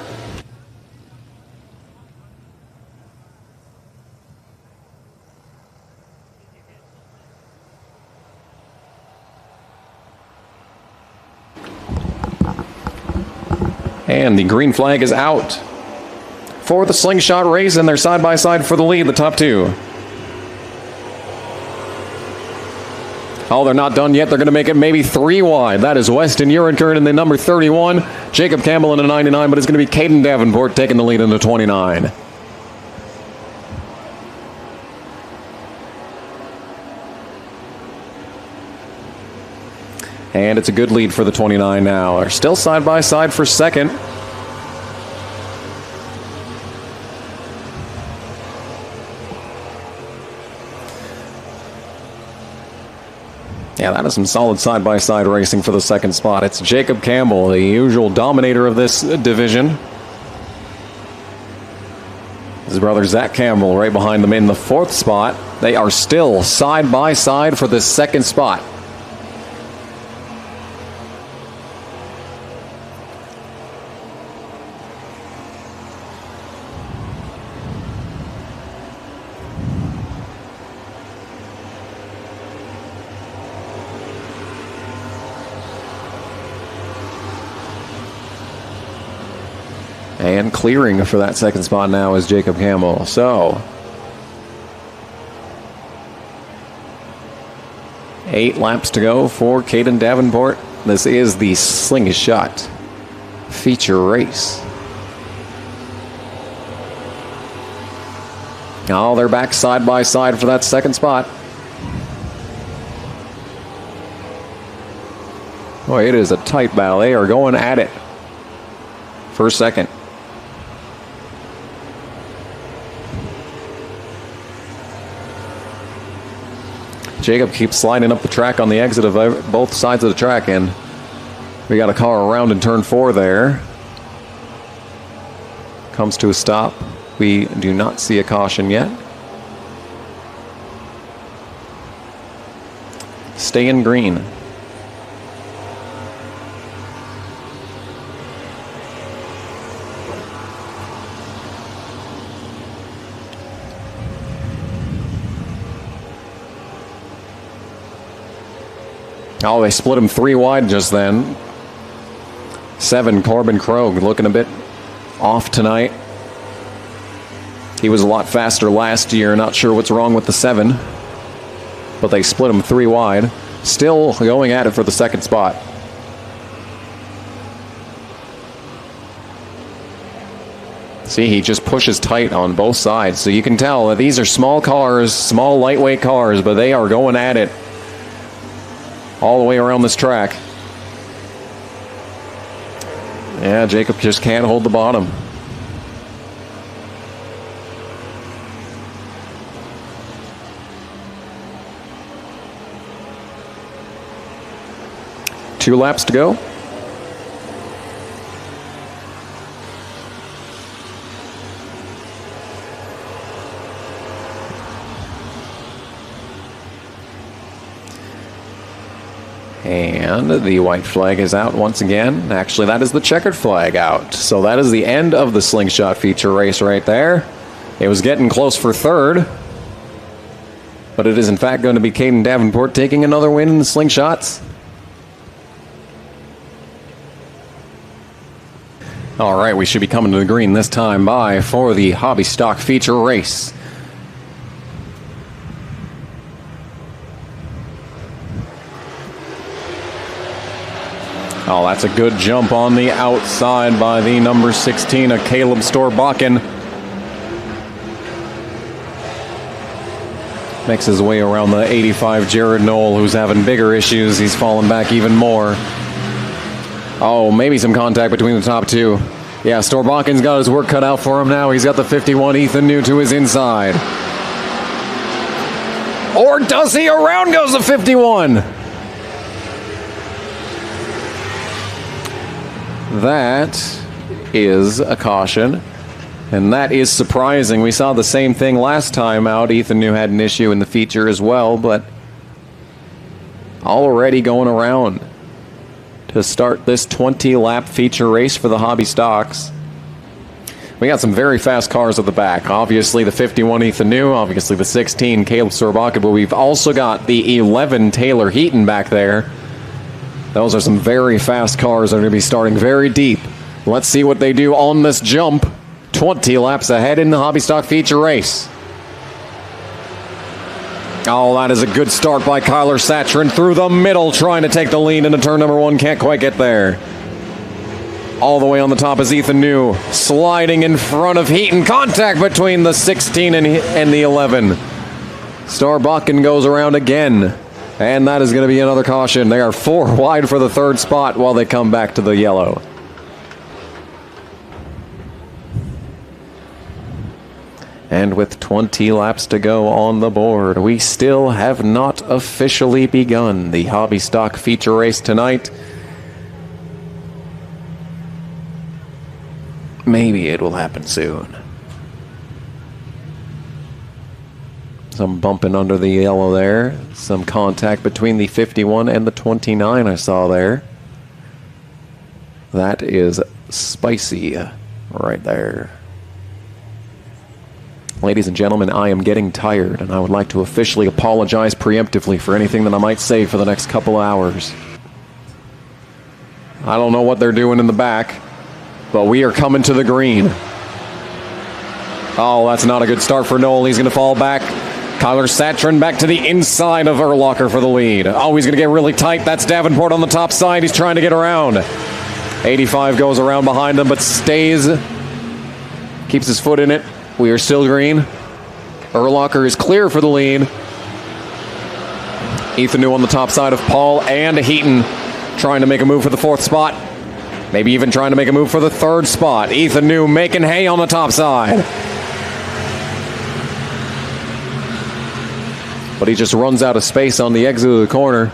And the green flag is out for the slingshot race, and they're side by side for the lead, the top two. Oh, they're not done yet. They're going to make it maybe 3 wide. That is Weston Urinkern in the number 31, Jacob Campbell in the 99, but it's going to be Caden Davenport taking the lead in the 29. And it's a good lead for the 29 now. They're still side by side for second. Yeah, that is some solid side-by-side racing for the second spot. It's Jacob Campbell, the usual dominator of this division. His brother Zach Campbell right behind them in the 4th spot. They are still side-by-side for the second spot. And clearing for that second spot now is Jacob Campbell. So, 8 laps to go for Caden Davenport. This is the slingshot feature race. Now they're back side by side for that second spot. Boy, it is a tight battle. They are going at it for second. Jacob keeps sliding up the track on the exit of both sides of the track, and we got a car around in turn 4 there. Comes to a stop. We do not see a caution yet. Stay in green. Oh, they split him 3 wide just then. 7, Corbin Krogh, looking a bit off tonight. He was a lot faster last year. Not sure what's wrong with the 7. But they split him 3 wide. Still going at it for the second spot. See, he just pushes tight on both sides. So you can tell that these are small cars, small lightweight cars, but they are going at it all the way around this track. Yeah, Jacob just can't hold the bottom. Two laps to go. And the white flag is out once again. Actually, that is the checkered flag out. So that is the end of the slingshot feature race right there. It was getting close for third, but it is in fact going to be Caden Davenport taking another win in the slingshots. All right, we should be coming to the green this time by for the hobby stock feature race. Oh, that's a good jump on the outside by the number 16 of Caleb Storbakken. Makes his way around the 85 Jared Knoll, who's having bigger issues. He's fallen back even more. Oh, maybe some contact between the top two. Yeah, Storbakken's got his work cut out for him now. He's got the 51 Ethan New to his inside. Or does he? Around goes the 51. That is a caution. And that is surprising. We saw the same thing last time out. Ethan New had an issue in the feature as well, but already going around to start this 20-lap feature race for the hobby stocks. We got some very fast cars at the back. Obviously the 51 Ethan New, obviously the 16 Caleb Sorbaka, but we've also got the 11 Taylor Heaton back there. Those are some very fast cars that are going to be starting very deep. Let's see what they do on this jump. 20 laps ahead in the hobby stock feature race. Oh, that is a good start by Kyler Satrin through the middle, trying to take the lead into turn number 1. Can't quite get there. All the way on the top is Ethan New, sliding in front of Heaton. Contact between the 16 and the 11. Starbucken goes around again, and that is going to be another caution. They are 4 wide for the 3rd spot while they come back to the yellow. And with 20 laps to go on the board, we still have not officially begun the hobby stock feature race tonight. Maybe it will happen soon. Some bumping under the yellow there. Some contact between the 51 and the 29 I saw there. That is spicy right there. Ladies and gentlemen, I am getting tired, and I would like to officially apologize preemptively for anything that I might say for the next couple hours. I don't know what they're doing in the back, but we are coming to the green. Oh, that's not a good start for Noel. He's going to fall back. Kyler Satrin back to the inside of Urlacher for the lead. Oh, he's going to get really tight. That's Davenport on the top side. He's trying to get around. 85 goes around behind him, but stays. Keeps his foot in it. We are still green. Urlacher is clear for the lead. Ethan New on the top side of Paul and Heaton, trying to make a move for the 4th spot. Maybe even trying to make a move for the 3rd spot. Ethan New making hay on the top side. But he just runs out of space on the exit of the corner.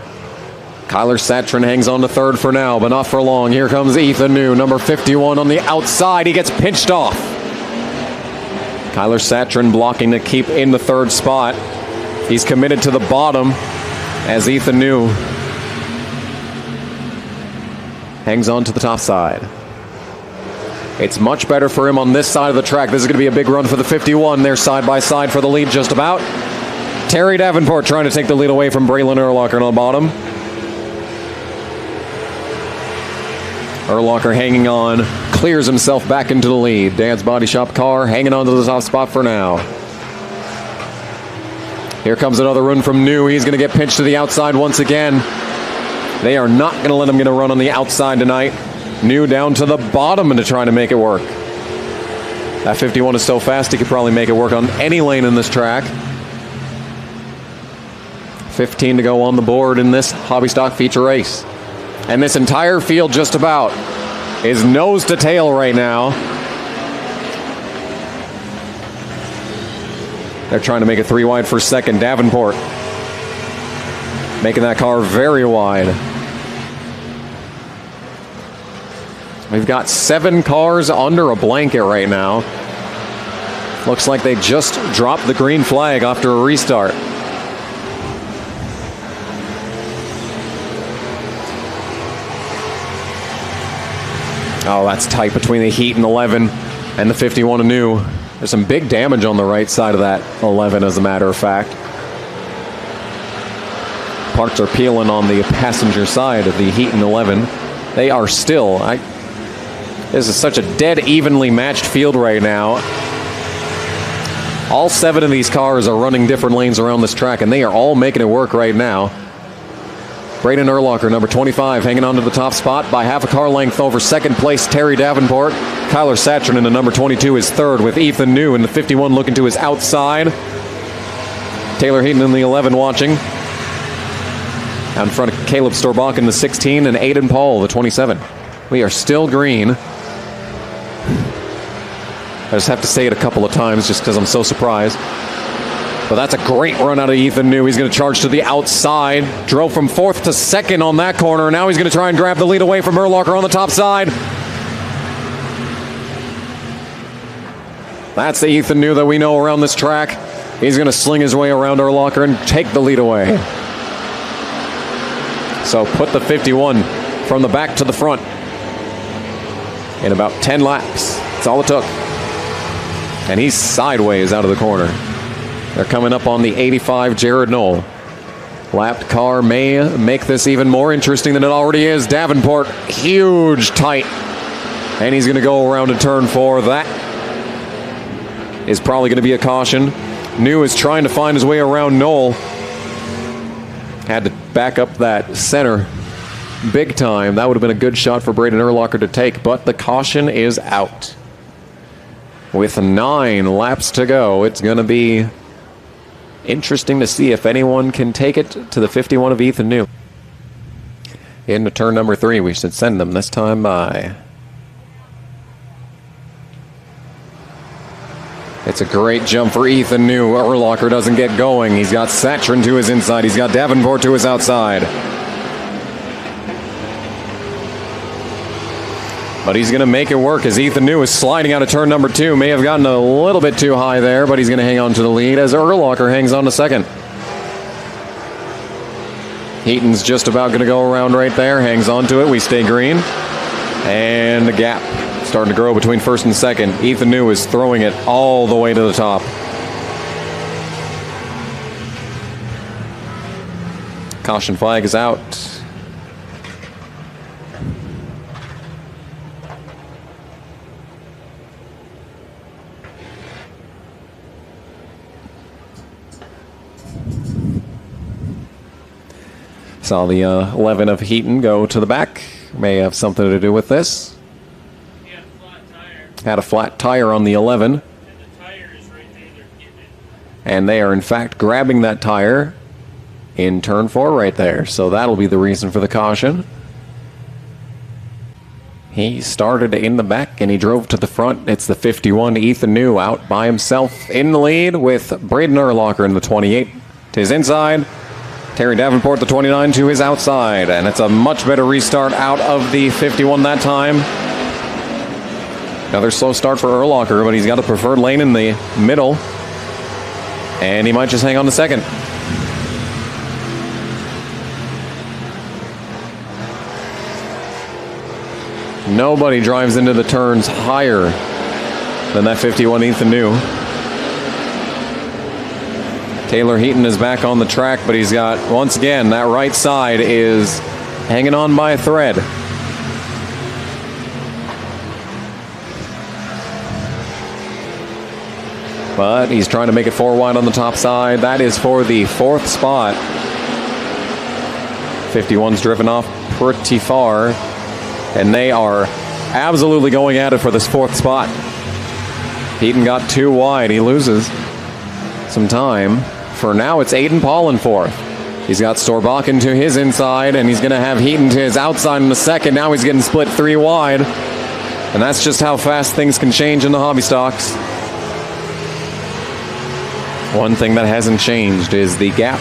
Kyler Satrin hangs on to 3rd for now, but not for long. Here comes Ethan New, number 51 on the outside. He gets pinched off. Kyler Satrin blocking to keep in the 3rd spot. He's committed to the bottom as Ethan New hangs on to the top side. It's much better for him on this side of the track. This is going to be a big run for the 51. They're side by side for the lead just about. Terry Davenport trying to take the lead away from Braylon Urlacher on the bottom. Urlacher hanging on, clears himself back into the lead. Dad's Body Shop car hanging on to the top spot for now. Here comes another run from New. He's going to get pinched to the outside once again. They are not going to let him get a run on the outside tonight. New down to the bottom and to try to make it work. That 51 is so fast he could probably make it work on any lane in this track. 15 to go on the board in this hobby stock feature race. And this entire field just about is nose to tail right now. They're trying to make it 3 wide for 2nd. Davenport making that car very wide. We've got 7 cars under a blanket right now. Looks like they just dropped the green flag after a restart. Oh, that's tight between the Heat and 11 and the 51 and New. There's some big damage on the right side of that 11, as a matter of fact. Parts are peeling on the passenger side of the Heat and 11. They are still... This is such a dead, evenly matched field right now. All 7 of these cars are running different lanes around this track, and they are all making it work right now. Braden Urlacher, number 25, hanging on to the top spot by half a car length over 2nd place Terry Davenport. Kyler Satrin in the number 22 is 3rd, with Ethan New in the 51 looking to his outside. Taylor Heaton in the 11 watching. Out in front of Caleb Storbach in the 16 and Aiden Paul, the 27. We are still green. I just have to say it a couple of times just because I'm so surprised. But that's a great run out of Ethan New. He's going to charge to the outside. Drove from 4th to 2nd on that corner. Now he's going to try and grab the lead away from Urlacher on the top side. That's the Ethan New that we know around this track. He's going to sling his way around Urlacher and take the lead away. So put the 51 from the back to the front in about 10 laps. That's all it took. And he's sideways out of the corner. They're coming up on the 85 Jared Knoll. Lapped car may make this even more interesting than it already is. Davenport, huge tight. And he's going to go around to turn 4. That is probably going to be a caution. New is trying to find his way around Knoll. Had to back up that center big time. That would have been a good shot for Braden Urlacher to take, but the caution is out. With 9 laps to go, it's going to be interesting to see if anyone can take it to the 51 of Ethan New. Into turn number 3, we should send them this time by. It's a great jump for Ethan New. Urlacher doesn't get going. He's got Satrin to his inside. He's got Davenport to his outside. But he's going to make it work as Ethan New is sliding out of turn number 2. May have gotten a little bit too high there, but he's going to hang on to the lead as Urlacher hangs on to 2nd. Heaton's just about going to go around right there. Hangs on to it. We stay green. And the gap starting to grow between 1st and 2nd. Ethan New is throwing it all the way to the top. Caution flag is out. Saw the 11 of Heaton go to the back. May have something to do with this. He had a flat tire. Had a flat tire on the 11. And the tire is right there. They're getting it. And they are, in fact, grabbing that tire in turn 4 right there. So that'll be the reason for the caution. He started in the back and he drove to the front. It's the 51, Ethan New, out by himself in the lead with Braden Urlacher in the 28 to his inside. Terry Davenport, the 29, to his outside. And it's a much better restart out of the 51 that time. Another slow start for Urlacher, but he's got a preferred lane in the middle. And he might just hang on to 2nd. Nobody drives into the turns higher than that 51 Ethan New. Taylor Heaton is back on the track, but he's got, once again, that right side is hanging on by a thread. But he's trying to make it 4 wide on the top side. That is for the 4th spot. 51's driven off pretty far, and they are absolutely going at it for this 4th spot. Heaton got 2 wide. He loses some time. For now, it's Aiden Paul in 4th. He's got Storbakken to his inside, and he's going to have Heaton to his outside in the 2nd. Now he's getting split 3 wide. And that's just how fast things can change in the hobby stocks. One thing that hasn't changed is the gap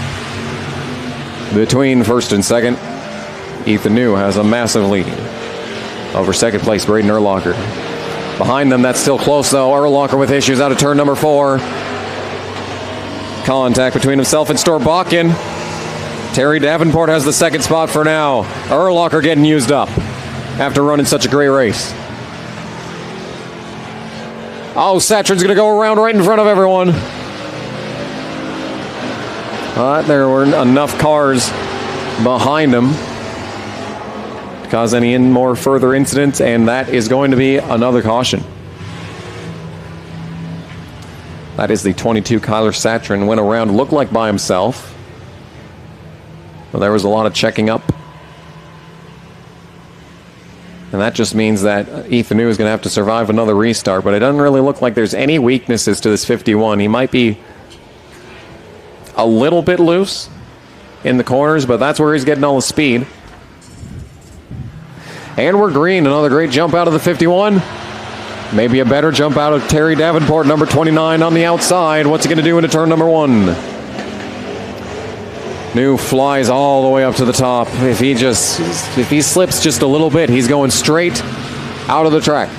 between 1st and 2nd. Ethan New has a massive lead over 2nd place Braden Urlacher. Behind them, that's still close, though. Urlacher with issues out of turn number 4. Contact between himself and Storbakken. Terry Davenport has the 2nd spot for now. Urlacher getting used up after running such a great race. Oh, Satrin's going to go around right in front of everyone. But there were enough cars behind him to cause any more further incidents, and that is going to be another caution. That is the 22 Kyler Satrin. Went around, looked like by himself. Well, there was a lot of checking up. And that just means that Ethan New is going to have to survive another restart, but it doesn't really look like there's any weaknesses to this 51. He might be a little bit loose in the corners, but that's where he's getting all the speed. And we're green. Another great jump out of the 51. Maybe a better jump out of Terry Davenport, number 29 on the outside. What's he going to do into turn number 1? New flies all the way up to the top. If he slips just a little bit, he's going straight out of the track.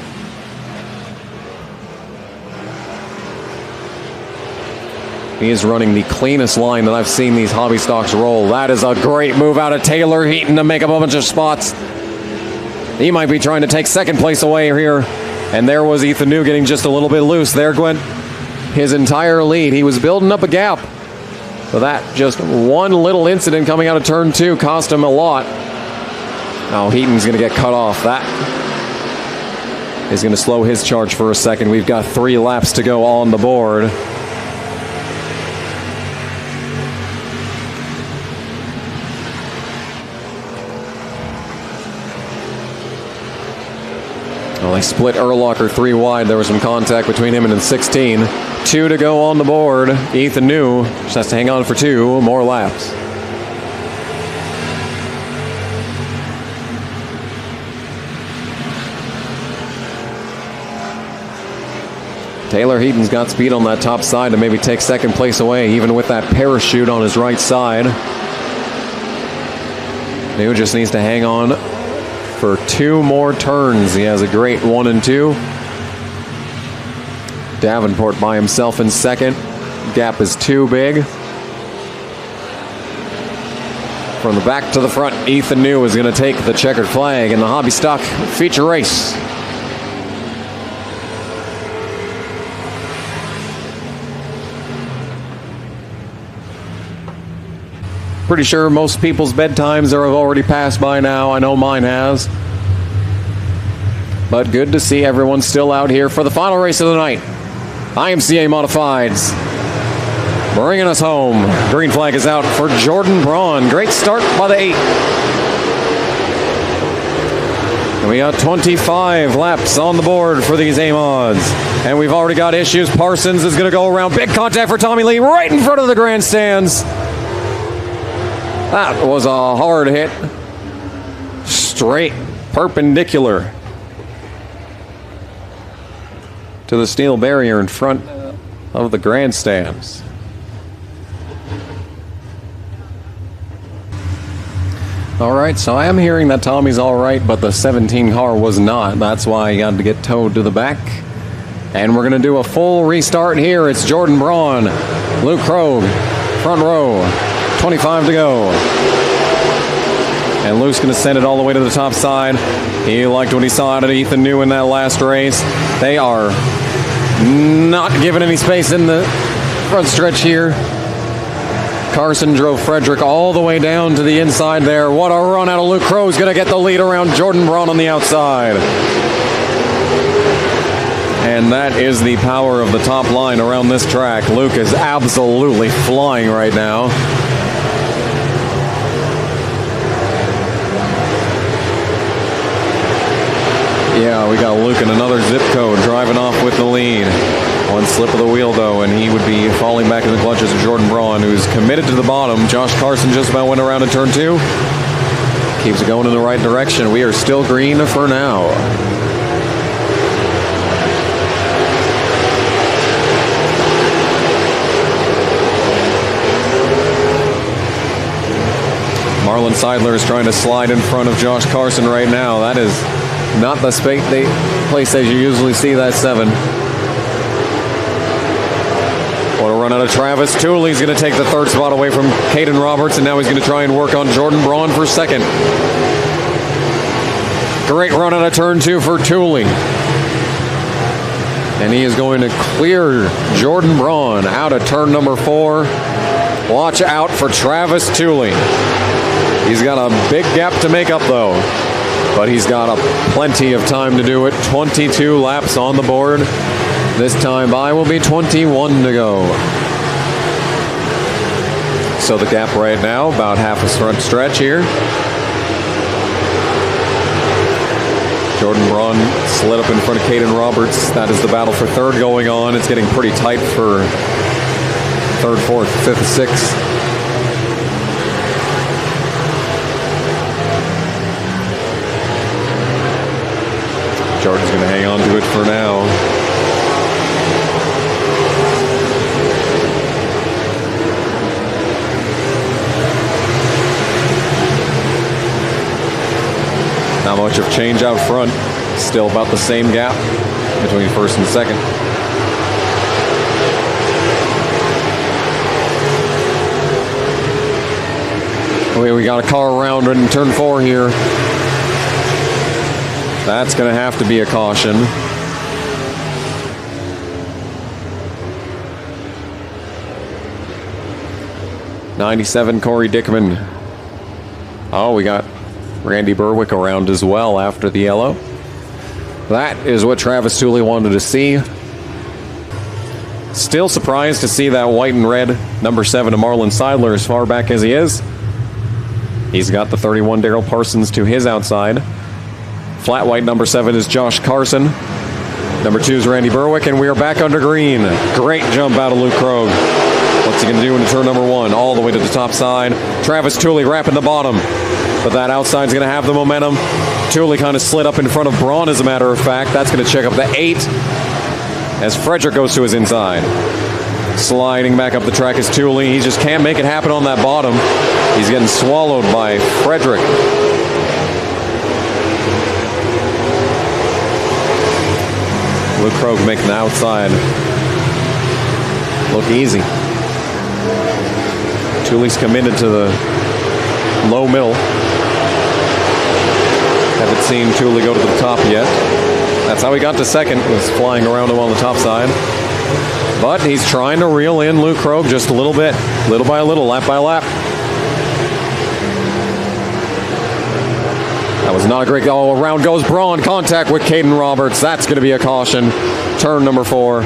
He is running the cleanest line that I've seen these hobby stocks roll. That is a great move out of Taylor Heaton to make up a bunch of spots. He might be trying to take second place away here. And there was Ethan New getting just a little bit loose. There went his entire lead. He was building up a gap. So that just one little incident coming out of turn 2 cost him a lot. Now Heaton's going to get cut off. That is going to slow his charge for a second. We've got 3 laps to go on the board. Well, they split Urlacher 3 wide. There was some contact between him and the 16. 2 to go on the board. Ethan New just has to hang on for 2 more laps. Taylor Heaton's got speed on that top side to maybe take second place away, even with that parachute on his right side. New just needs to hang on for 2 more turns. He has a great 1 and 2. Davenport by himself in second. Gap is too big. From the back to the front, Ethan New is going to take the checkered flag in the hobby stock feature race. Pretty sure most people's bedtimes have already passed by now. I know mine has. But good to see everyone still out here for the final race of the night. IMCA Modifieds bringing us home. Green flag is out for Jordan Braun. Great start by the 8. And we got 25 laps on the board for these A-Mods. And we've already got issues. Parsons is going to go around. Big contact for Tommy Lee right in front of the grandstands. That was a hard hit. Straight perpendicular to the steel barrier in front of the grandstands. All right, so I am hearing that Tommy's all right, but the 17 car was not. That's why he got to get towed to the back. And we're going to do a full restart here. It's Jordan Braun, Luke Krogh, front row. 25 to go. And Luke's going to send it all the way to the top side. He liked what he saw out of Ethan New in that last race. They are not giving any space in the front stretch here. Carson drove Frederick all the way down to the inside there. What a run out of Luke Krogh. Is going to get the lead around Jordan Braun on the outside. And that is the power of the top line around this track. Luke is absolutely flying right now. Yeah, we got Luke in another zip code driving off with the lead. One slip of the wheel, though, and he would be falling back in the clutches of Jordan Braun, who's committed to the bottom. Josh Carson just about went around in turn 2. Keeps going in the right direction. We are still green for now. Marlon Seidler is trying to slide in front of Josh Carson right now. That is not the place as you usually see that 7. What a run out of Travis. Tooley's going to take the 3rd spot away from Caden Roberts, and now he's going to try and work on Jordan Braun for 2nd. Great run out of turn 2 for Tooley. And he is going to clear Jordan Braun out of turn number 4. Watch out for Travis Tooley. He's got a big gap to make up, though. But he's got plenty of time to do it. 22 laps on the board. This time by will be 21 to go. So the gap right now, about half a front stretch here. Jordan Braun slid up in front of Caden Roberts. That is the battle for 3rd going on. It's getting pretty tight for 3rd, 4th, 5th, 6th. Jordan's going to hang on to it for now. much of change out front. Still about the same gap between first and second. We got a car around in turn 4 here. That's going to have to be a caution. '97 Corey Dickman. Oh, we got Randy Berwick around as well after the yellow. That is what Travis Tooley wanted to see. Still surprised to see that white and red number 7 to Marlon Seidler as far back as he is. He's got the 31 Daryl Parsons to his outside. Flat white number 7 is Josh Carson. Number 2 is Randy Berwick, and we are back under green. Great jump out of Luke Krogh. What's he going to do into turn number 1? All the way to the top side. Travis Tooley wrapping the bottom. But that outside's going to have the momentum. Tooley kind of slid up in front of Braun, as a matter of fact. That's going to check up the 8 as Frederick goes to his inside. Sliding back up the track is Tooley. He just can't make it happen on that bottom. He's getting swallowed by Frederick. Luke Krogh making the outside look easy. Tooley's committed to the low middle. Haven't seen Tooley go to the top yet. That's how he got to second, was flying around him on the top side. But he's trying to reel in Luke Krogh just a little bit, little by little, lap by lap. That was not a great go. Around goes Braun. Contact with Caden Roberts. That's going to be a caution. Turn number 4.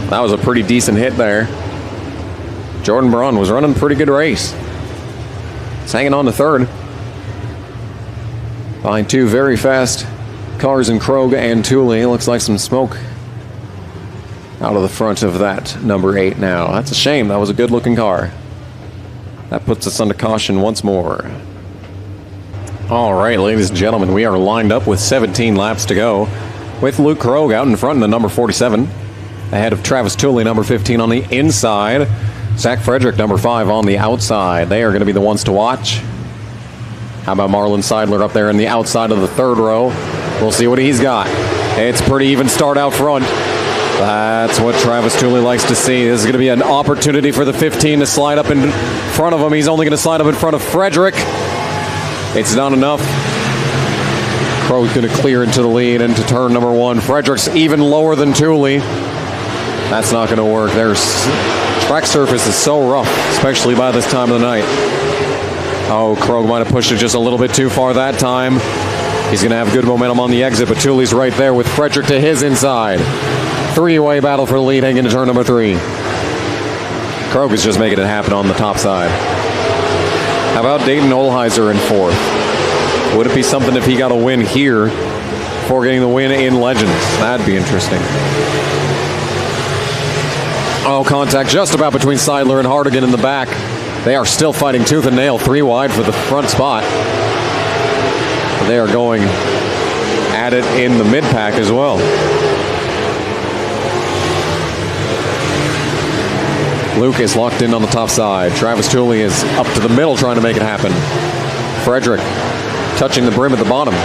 That was a pretty decent hit there. Jordan Braun was running a pretty good race. He's hanging on to third. Behind 2 very fast cars in Krogh and Tooley. Looks like some smoke out of the front of that number 8 now. That's a shame. That was a good looking car. That puts us under caution once more. All right, ladies and gentlemen, we are lined up with 17 laps to go, with Luke Krogh out in front in the number 47, ahead of Travis Tooley, number 15 on the inside. Zach Frederick, number 5 on the outside. They are going to be the ones to watch. How about Marlon Seidler up there in the outside of the third row? We'll see what he's got. It's a pretty even start out front. That's what Travis Tooley likes to see. This is going to be an opportunity for the 15 to slide up in front of him. He's only going to slide up in front of Frederick. It's not enough. Krogh's going to clear into the lead into turn number 1. Frederick's even lower than Tooley. That's not going to work. Track surface is so rough, especially by this time of the night. Oh, Krogh might have pushed it just a little bit too far that time. He's going to have good momentum on the exit, but Tooley's right there with Frederick to his inside. 3-way battle for the lead heading into turn number 3. Krogh is just making it happen on the top side. How about Dayton Olheiser in 4th? Would it be something if he got a win here before getting the win in Legends? That'd be interesting. Oh, contact just about between Seidler and Hardigan in the back. They are still fighting tooth and nail, 3 wide for the front spot. They are going at it in the mid-pack as well. Luke is locked in on the top side. Travis Tooley is up to the middle trying to make it happen. Frederick touching the brim at the bottom.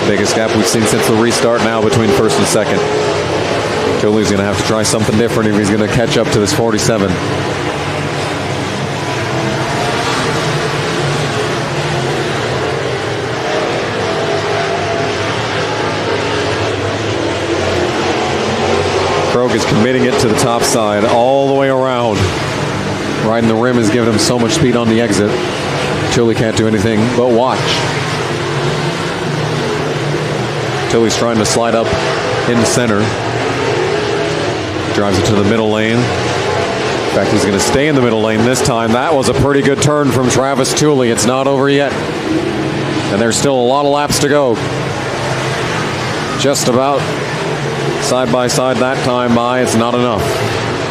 Biggest gap we've seen since the restart now between first and second. Tooley's going to have to try something different if he's going to catch up to this 47. Krogh is committing it to the top side all the way around. Riding the rim is giving him so much speed on the exit. Tooley can't do anything but watch. Tooley's trying to slide up in the center. Drives it to the middle lane. In fact, he's going to stay in the middle lane this time. That was a pretty good turn from Travis Tooley. It's not over yet. And there's still a lot of laps to go. Just about side by side that time by. It's not enough.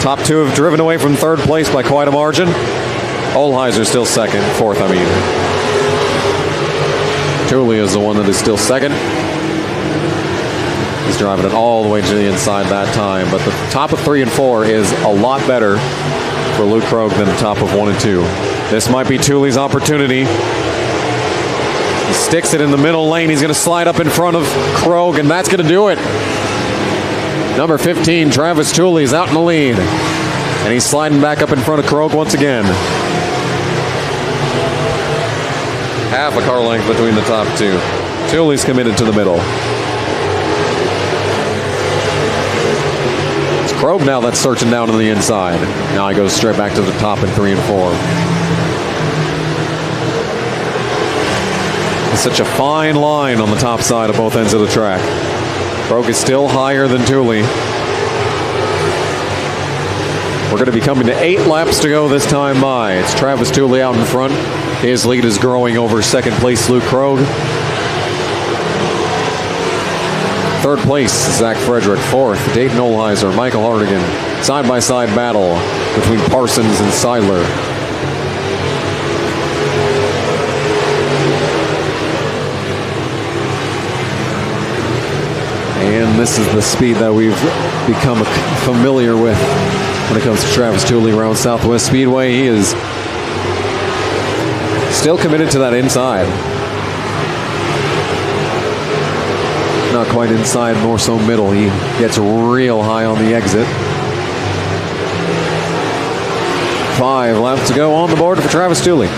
Top 2 have driven away from third place by quite a margin. Olheiser still second. 4th, I mean. Tooley is the one that is still second. He's driving it all the way to the inside that time. But the top of 3 and 4 is a lot better for Luke Krogh than the top of 1 and 2. This might be Thule's opportunity. He sticks it in the middle lane. He's going to slide up in front of Krogh, and that's going to do it. Number 15, Travis Thule, is out in the lead. And he's sliding back up in front of Krogh once again. Half a car length between the top two. Thule's committed to the middle. It's Krogh now that's searching down to the inside. Now he goes straight back to the top in 3 and 4. It's such a fine line on the top side of both ends of the track. Krogh is still higher than Thule. We're going to be coming to 8 laps to go this time by. It's Travis Thule out in front. His lead is growing over second place Luke Krogh. Third place, Zach Frederick. Fourth, Dayton Olheiser, Michael Hardigan. Side-by-side battle between Parsons and Seidler. And this is the speed that we've become familiar with when it comes to Travis Thule around Southwest Speedway. He is still committed to that inside. Not quite inside, more so middle. He gets real high on the exit. 5 laps to go on the board for Travis Thule.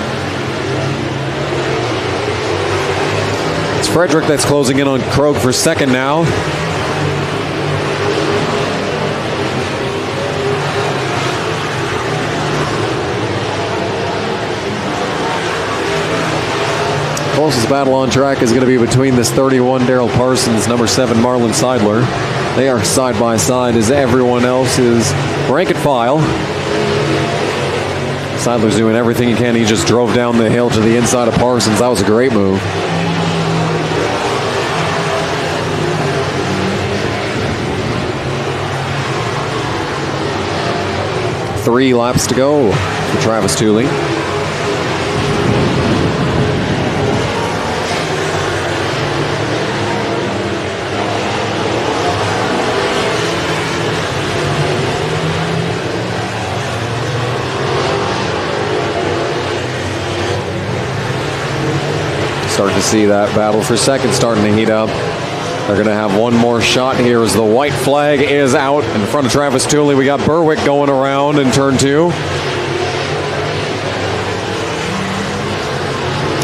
It's Frederick that's closing in on Krogh for second now. Closest battle on track is going to be between this 31 Daryl Parsons, number 7 Marlon Seidler. They are side by side as everyone else is rank and file. Seidler's doing everything he can. He just drove down the hill to the inside of Parsons. That was a great move. Three laps to go for Travis Thule. Starting to see that battle for second starting to heat up. They're going to have one more shot here as the white flag is out in front of Travis Thule. We got Berwick going around in turn 2.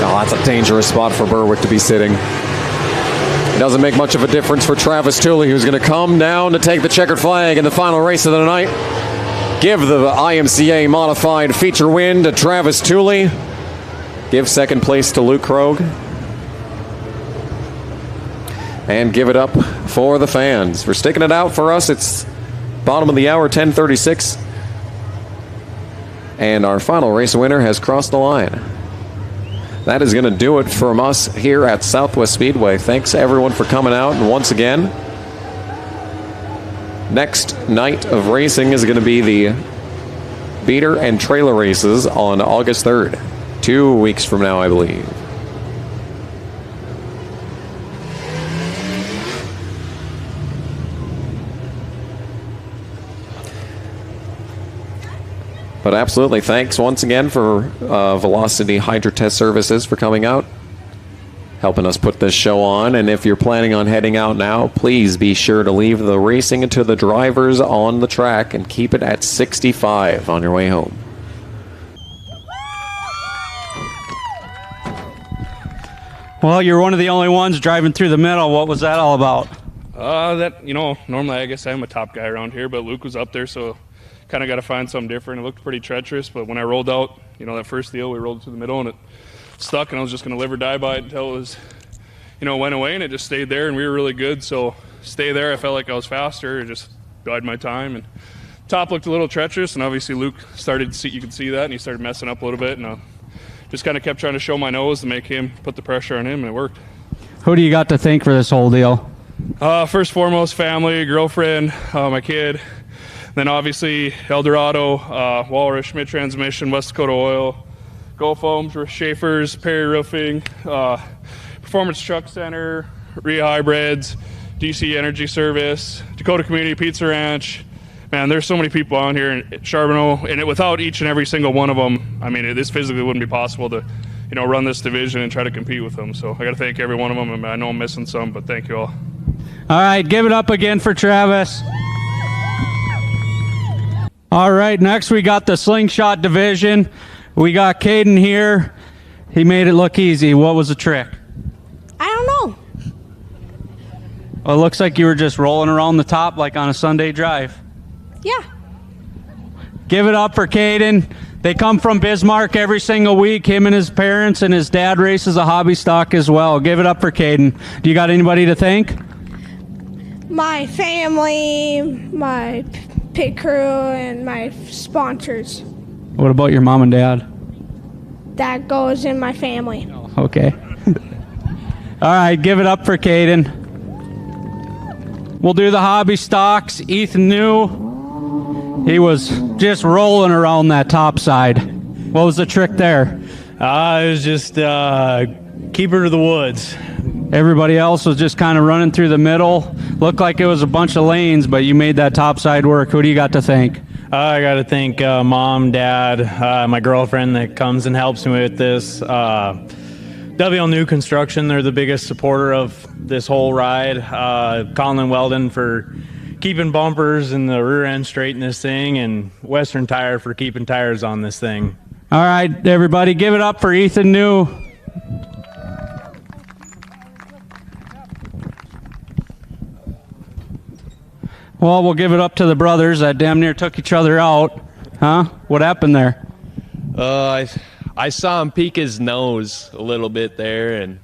Oh, that's a dangerous spot for Berwick to be sitting. It doesn't make much of a difference for Travis Thule, who's going to come down to take the checkered flag in the final race of the night. Give the IMCA modified feature win to Travis Thule. Give second place to Luke Krogh. And give it up for the fans for sticking it out for us. It's bottom of the hour, 10:36. And our final race winner has crossed the line. That is going to do it from us here at Southwest Speedway. Thanks everyone for coming out. And once again, next night of racing is going to be the beater and trailer races on August 3rd. 2 weeks from now, I believe. But absolutely, thanks once again for Velocity Hydrotest Services for coming out, helping us put this show on. And if you're planning on heading out now, please be sure to leave the racing to the drivers on the track and keep it at 65 on your way home. Well, you're one of the only ones driving through the middle. What was that all about? Normally I guess I'm a top guy around here, but Luke was up there, so kind of got to find something different. It looked pretty treacherous, but when I rolled out, that first deal, we rolled through the middle and it stuck, and I was just going to live or die by it until it was, went away, and it just stayed there, and we were really good. So stay there. I felt like I was faster. I just bided my time, and top looked a little treacherous, and obviously Luke started to see, you could see that, and he started messing up a little bit, and just kind of kept trying to show my nose to make him put the pressure on him, and it worked. Who do you got to thank for this whole deal? First foremost, family, girlfriend, my kid. Then obviously Eldorado, Walrus, Schmidt Transmission, West Dakota Oil, Go Foams, Schaefer's, Perry Roofing, Performance Truck Center, Rehybrids, DC Energy Service, Dakota Community Pizza Ranch, man, there's so many people on here in Charbonneau, and without each and every single one of them, I mean, this physically wouldn't be possible to, run this division and try to compete with them. So I got to thank every one of them. And I know I'm missing some, but thank you all. All right, give it up again for Travis. All right, next we got the slingshot division. We got Caden here. He made it look easy. What was the trick? I don't know. Well, it looks like you were just rolling around the top like on a Sunday drive. Yeah. Give it up for Caden. They come from Bismarck every single week, him and his parents, and his dad races a hobby stock as well. Give it up for Caden. Do you got anybody to thank? My family, my pit crew, and my sponsors. What about your mom and dad? That goes in my family. Okay. All right, give it up for Caden. We'll do the hobby stocks. Ethan knew. He was just rolling around that top side. What was the trick there? It was just keep her to the woods. Everybody else was just kind of running through the middle. Looked like it was a bunch of lanes, but you made that top side work. Who do you got to thank? I got to thank Mom, Dad, my girlfriend that comes and helps me with this. WL New Construction, they're the biggest supporter of this whole ride. Colin Weldon for keeping bumpers and the rear end straight in this thing, and Western Tire for keeping tires on this thing. All right, everybody, give it up for Ethan New. Well, we'll give it up to the brothers that damn near took each other out. Huh? What happened there? I saw him peek his nose a little bit there, and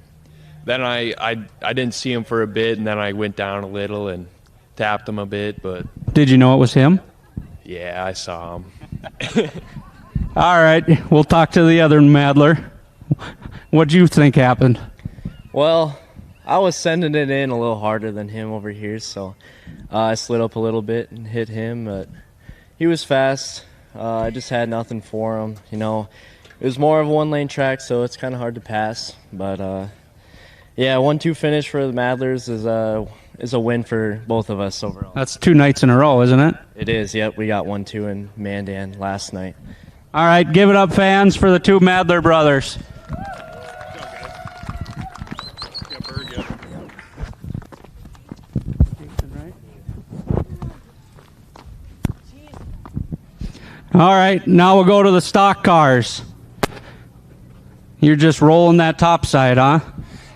then I didn't see him for a bit, and then I went down a little and tapped him a bit. But did you know it was him? Yeah, I saw him. All right, we'll talk to the other Madler. What'd you think happened? Well, I was sending it in a little harder than him over here, so I slid up a little bit and hit him, but he was fast. I just had nothing for him. It was more of a one-lane track, so it's kind of hard to pass. But yeah, 1-2 finish for the Madlers is a win for both of us overall. That's 2 nights in a row, isn't it? It is. Yep, we got 1-2 in Mandan last night. All right, give it up, fans, for the 2 Madler brothers. All right, now we'll go to the stock cars. You're just rolling that top side, huh?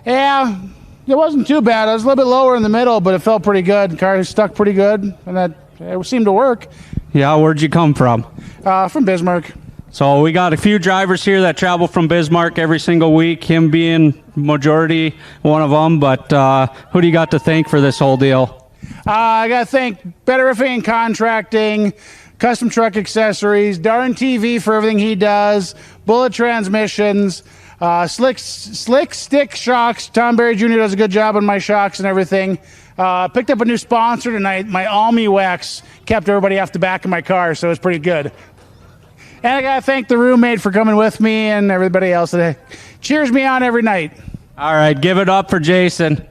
Yeah, it wasn't too bad. I was a little bit lower in the middle, but it felt pretty good. The car stuck pretty good, and it seemed to work. Yeah, where'd you come from? From Bismarck. So we got a few drivers here that travel from Bismarck every single week, him being majority one of them, but who do you got to thank for this whole deal? I got to thank Better Roofing and Contracting, Custom Truck Accessories, darntv for everything he does, Bullet Transmissions, Slick Stick Shocks. Tom Berry Jr. does a good job on my shocks and everything. Picked up a new sponsor tonight. My Almy Wax kept everybody off the back of my car, so it's pretty good. And I got to thank the roommate for coming with me and everybody else that cheers me on every night. All right, give it up for Jason.